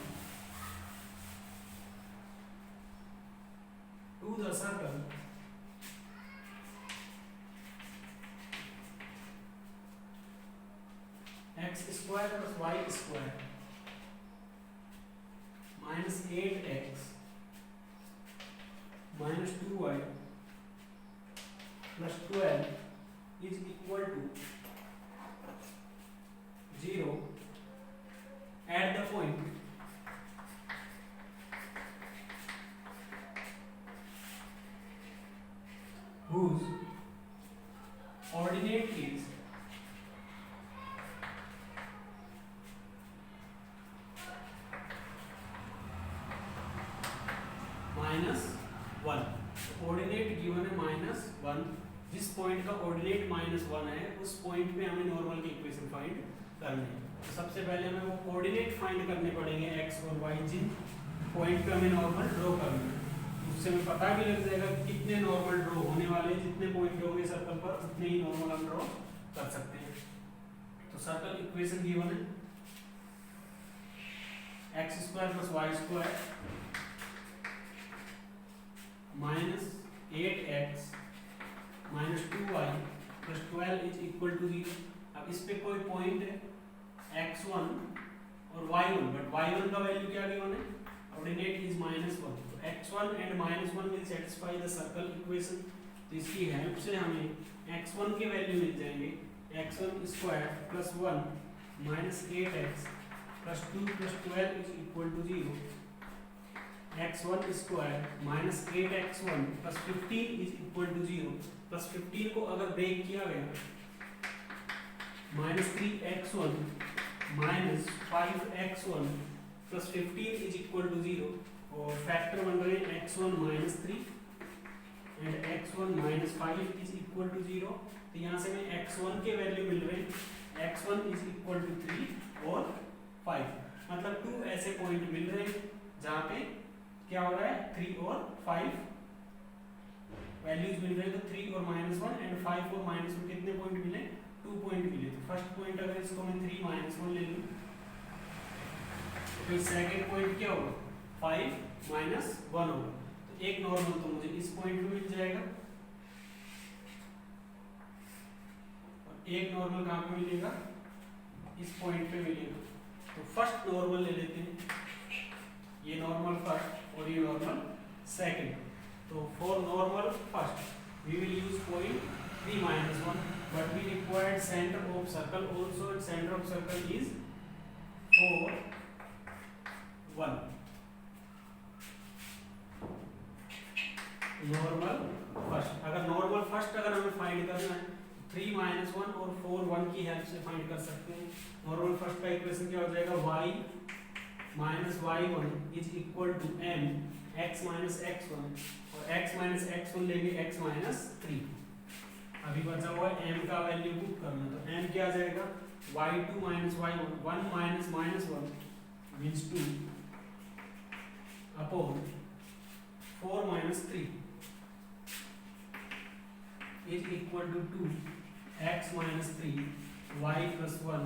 [SPEAKER 1] to the circle x square plus y square minus 8x minus 2y plus 12 is equal to 0 at the point whose ordinate is -1। Ordinate given है -1, जिस point का ordinate -1 है उस point पे हमें normal की equation find करनी है। तो सबसे पहले हमें वो कोऑर्डिनेट फाइंड करने पड़ेंगे x और y, जिन पॉइंट पे हमें नॉर्मल ड्रॉ करना है। उससे हमें पता भी लग जाएगा कि कितने नॉर्मल ड्रॉ होने वाले हैं, जितने पॉइंट होंगे सर्कल पर उतने ही नॉर्मल हम ड्रॉ कर सकते हैं। तो सर्कल इक्वेशन गिवन है x square plus y square minus 8x minus 2y plus 12 is equal to 0। अब इस पे कोई पॉइंट है x1 और y1, बट y1 का वैल्यू क्या गिवन है? Ordinate is -1। तो x1 and -1 will satisfy the circle equation. तो इसकी हेल्प से हमें x1 के वैल्यू मिल जाएंगे, x1 square plus 1 minus 8x plus 2 plus 12 is equal to 0। x1 square minus 8x1 plus 15 is equal to 0। Plus 15 को अगर ब्रेक किया गया -3x1 minus 5x1 plus 15 is equal to 0, और फैक्टर बन रहे हैं x1 minus 3 and x1 minus 5 is equal to 0। तो यहाँ से हमें x1 के वैल्यू मिल रहे हैं, x1 इज इक्वल टू 3 और 5, मतलब 2 ऐसे पॉइंट मिल रहे हैं जहाँ पे क्या हो रहा है 3 और 5 वैल्यूज मिल रहे हैं। तो 3 और -1 एंड 5 और -1 कितने पॉइंट मिले? 2 पॉइंट मिले। तो फर्स्ट पॉइंट अगर इसको मैं 3 -1 ले लूं तो फिर सेकंड पॉइंट क्या होगा? 5 -1 होगा। तो एक नॉर्मल तो मुझे इस पॉइंट पे मिल जाएगा और एक नॉर्मल कहाँ पे मिलेगा? इस पॉइंट पे मिलेगा। तो फर्स्ट नॉर्मल ले लेते हैं, ये नॉर्मल फर्स्ट और ये नॉर्मल सेकंड। तो for normal first we will use point 3 -1, but we required center of circle also, and center of circle is 4 1। Normal first, अगर नॉर्मल फर्स्ट अगर हमें फाइंड करना है 3 माइनस 1 और 4 1 की हेल्प से फाइंड कर सकते हैं। नॉर्मल फर्स्ट का इक्वेशन क्या हो जाएगा, y minus y1 is equal to m x minus x1, और x माइनस x1 लेंगे x माइनस 3। अभी बचा हुआ है m का वैल्यू पुट करना, तो m क्या आ जाएगा y2 minus y1, 1 minus minus 1 means 2 upon 4 minus 3 is equal to 2 x minus 3 y plus 1,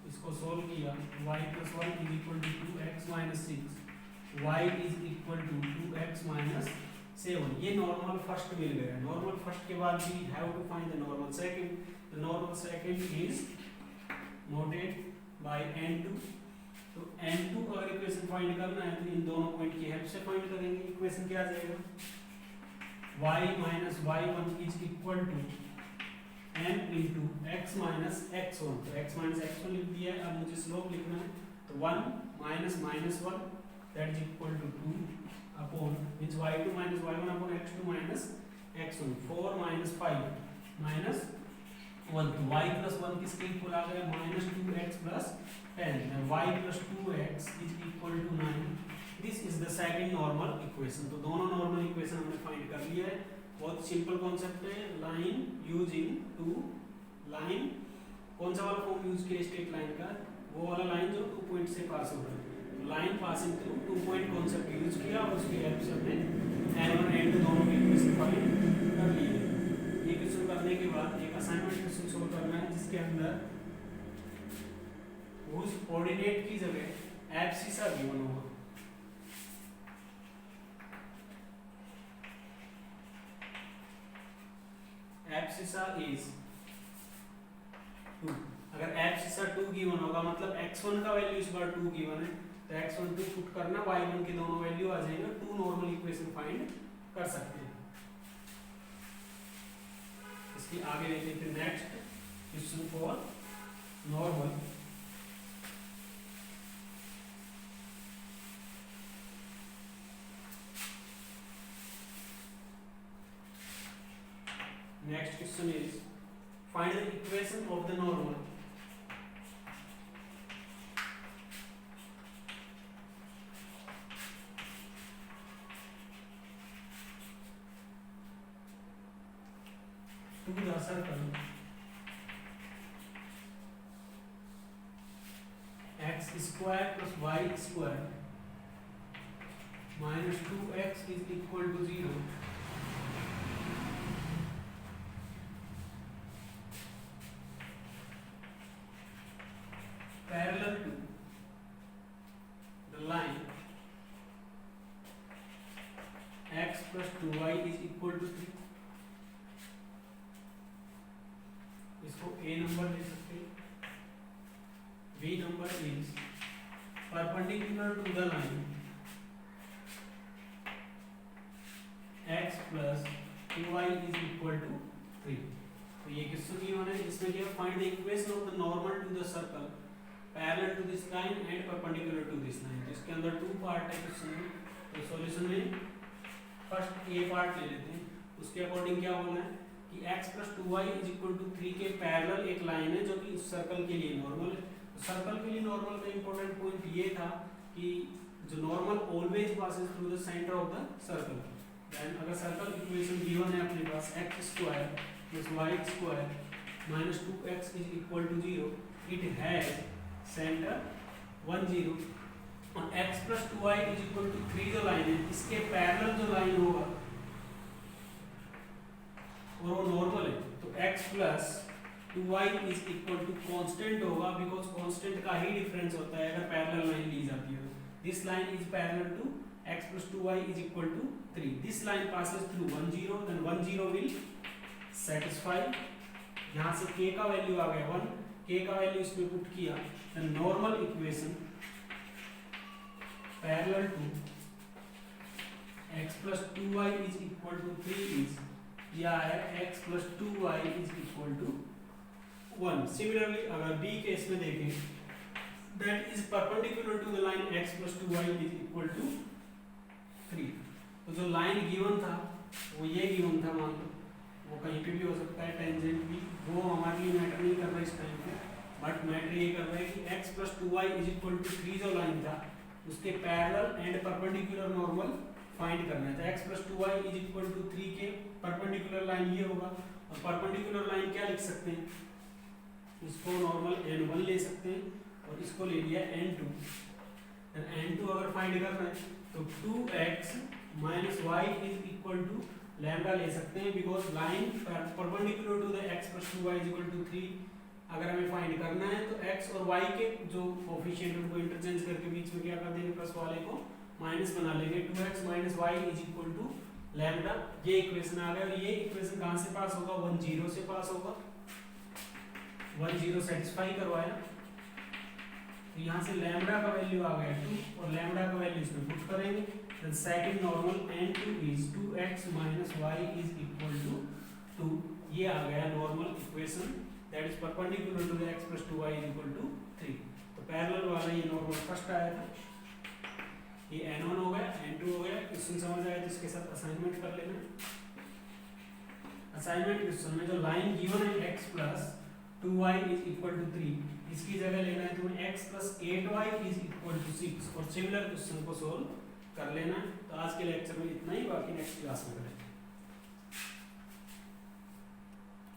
[SPEAKER 1] इसको सोल्व किया y plus 1 is equal to 2x minus 6, y is equal to 2x minus 7। ये normal first मिल गया। Normal first के बाद we have to find the normal second. The normal second is noted by n2। तो n2 अगर equation find करना है तो इन दोनों पॉइंट की हेल्प से फाइंड करेंगे। इक्वेशन क्या आ जाएगा, y minus y1 is equal to m into x minus x1। तो x माइनस x1 लिख दिया है, अब मुझे स्लोप लिखना है, तो 1 minus minus 1 that is equal to 2 upon means y2 minus y1 upon x2 minus x1, 4 minus 5 minus 1, तो y प्लस 1 किसके इक्वल आ गया, minus 2x plus 10, y plus 2x is equal to 9। This is the second normal equation. तो दोनों normal equation हमने find कर लिया है। बहुत सिंपल कॉन्सेप्ट है। लाइन यूजिंग टू लाइन, कौन सा वाला फॉर्म यूज किया स्ट्रेट लाइन का, वो वाला लाइन जो 2 पॉइंट से पास हो रहा है। Line passing through 2 point concept use किया और उसकी हेल्प से हमने n1 n2 दोनों के इक्वेशन फाइंड कर लिए। ये क्वेश्चन करने के बाद एक असाइनमेंट क्वेश्चन सोल्व करना है जिसके अंदर उस कोऑर्डिनेट की जगह एब्सिसा गिवन होगा। Abscissa is 2। अगर एब्सिसा 2 गिवन होगा मतलब x1 का वैल्यू इस बार 2 गिवन है, तो x1 2 पुट करना, y1 के दोनों वैल्यू आ जाएगा, 2 नॉर्मल इक्वेशन फाइंड कर सकते हैं। इसकी आगे देख लेते हैं next question for normal. Next question is find the equation of the normal. To the circle x square plus y square minus 2x is equal to 0. Parallel to the line x plus 2y is equal to 3. इसको a number ले सकते हैं। b number is perpendicular to the line x plus 2y is equal to 3। तो ये question ये होना है, इसमें क्या find the equation of the normal to the circle parallel to this line and perpendicular to this line. तो इसके अंदर 2 पार्ट है क्वेश्चन में। तो सॉल्यूशन में फर्स्ट ए पार्ट ले लेते हैं। उसके अकॉर्डिंग क्या बोलना है कि x plus 2y is equal to 3 के पैरेलल एक लाइन है जो कि उस सर्कल के लिए नॉर्मल है। तो सर्कल के लिए नॉर्मल का इंपॉर्टेंट पॉइंट ये था कि जो normal always passes through the centre of the circle. Then अगर सर्कल इक्वेशन गिवन है अपने पास x square plus y square minus 2x is equal to 0, it has centre 1 0 और x plus 2y is equal to 3 जो line है इसके parallel जो line होगा और वो नॉर्मल है, तो x plus 2y is equal to constant होगा, बिकॉज कांस्टेंट का ही डिफरेंस होता है अगर पैरेलल लाइन ली जाती है। This line is parallel to x plus 2y is equal to 3. This line passes through 1 0, then 1 0 will satisfy. यहाँ से k का वैल्यू आ गया 1, k का वैल्यू इसमें पुट किया, then normal equation parallel to x plus 2y is equal to 3 is या है x plus 2y is equal to 1. Similarly अगर b केस में देखें, that is perpendicular to the line x plus 2y is equal to 3. तो जो line given था वो ये गिवन था, मान लो वो कहीं पे भी हो सकता है, टेंजेंट भी, वो हमारे लिए मैटर नहीं कर रहा इस टाइम पे, बट मैटर ये कर रहा है कि x plus 2y is equal to 3 जो लाइन था उसके parallel and perpendicular normal find करना है। तो x plus 2y is equal to 3 के परपेंडिकुलर लाइन ये होगा, और परपेंडिकुलर लाइन क्या लिख सकते हैं, इसको नॉर्मल n1 ले सकते हैं और इसको ले लिया n2। n2 अगर फाइंड करना है तो 2x minus y is equal to lambda ले सकते हैं, because line perpendicular to the x plus 2y is equal to 3 अगर हमें फाइंड करना है तो x और y के जो कोफिशिएंट उनको इंटरचेंज करके बीच में क्या कर देंगे, प्लस वाले को माइनस बना लेंगे। 2x minus y is equal to lambda, ये इक्वेशन आ गया। और ये इक्वेशन कहाँ से पास होगा, 1 0 से पास होगा। 1 0 सेटिस्फाई करवाया तो यहाँ से लैम्डा का वैल्यू आ गया 2 और लैम्डा का वैल्यू इसमें पुट करेंगे। देन सेकंड नॉर्मल n2 इज 2x minus y is equal to 2। ये आ गया normal equation that is perpendicular to the x plus 2y is equal to 3। तो पैरेलल वाला ये नॉर्मल फर्स्ट आया था, ये n1 हो गया, n2 हो गया। क्वेश्चन समझ आया तो इसके साथ असाइनमेंट कर लेना। असाइनमेंट क्वेश्चन में जो लाइन गिवन है x plus 2y is equal to 3, इसकी जगह लेना है तुम्हें x plus 8y is equal to 6 और सिमिलर क्वेश्चन को सोल्व कर लेना है। तो आज के लेक्चर में इतना ही, बाकी नेक्स्ट क्लास में करेंगे।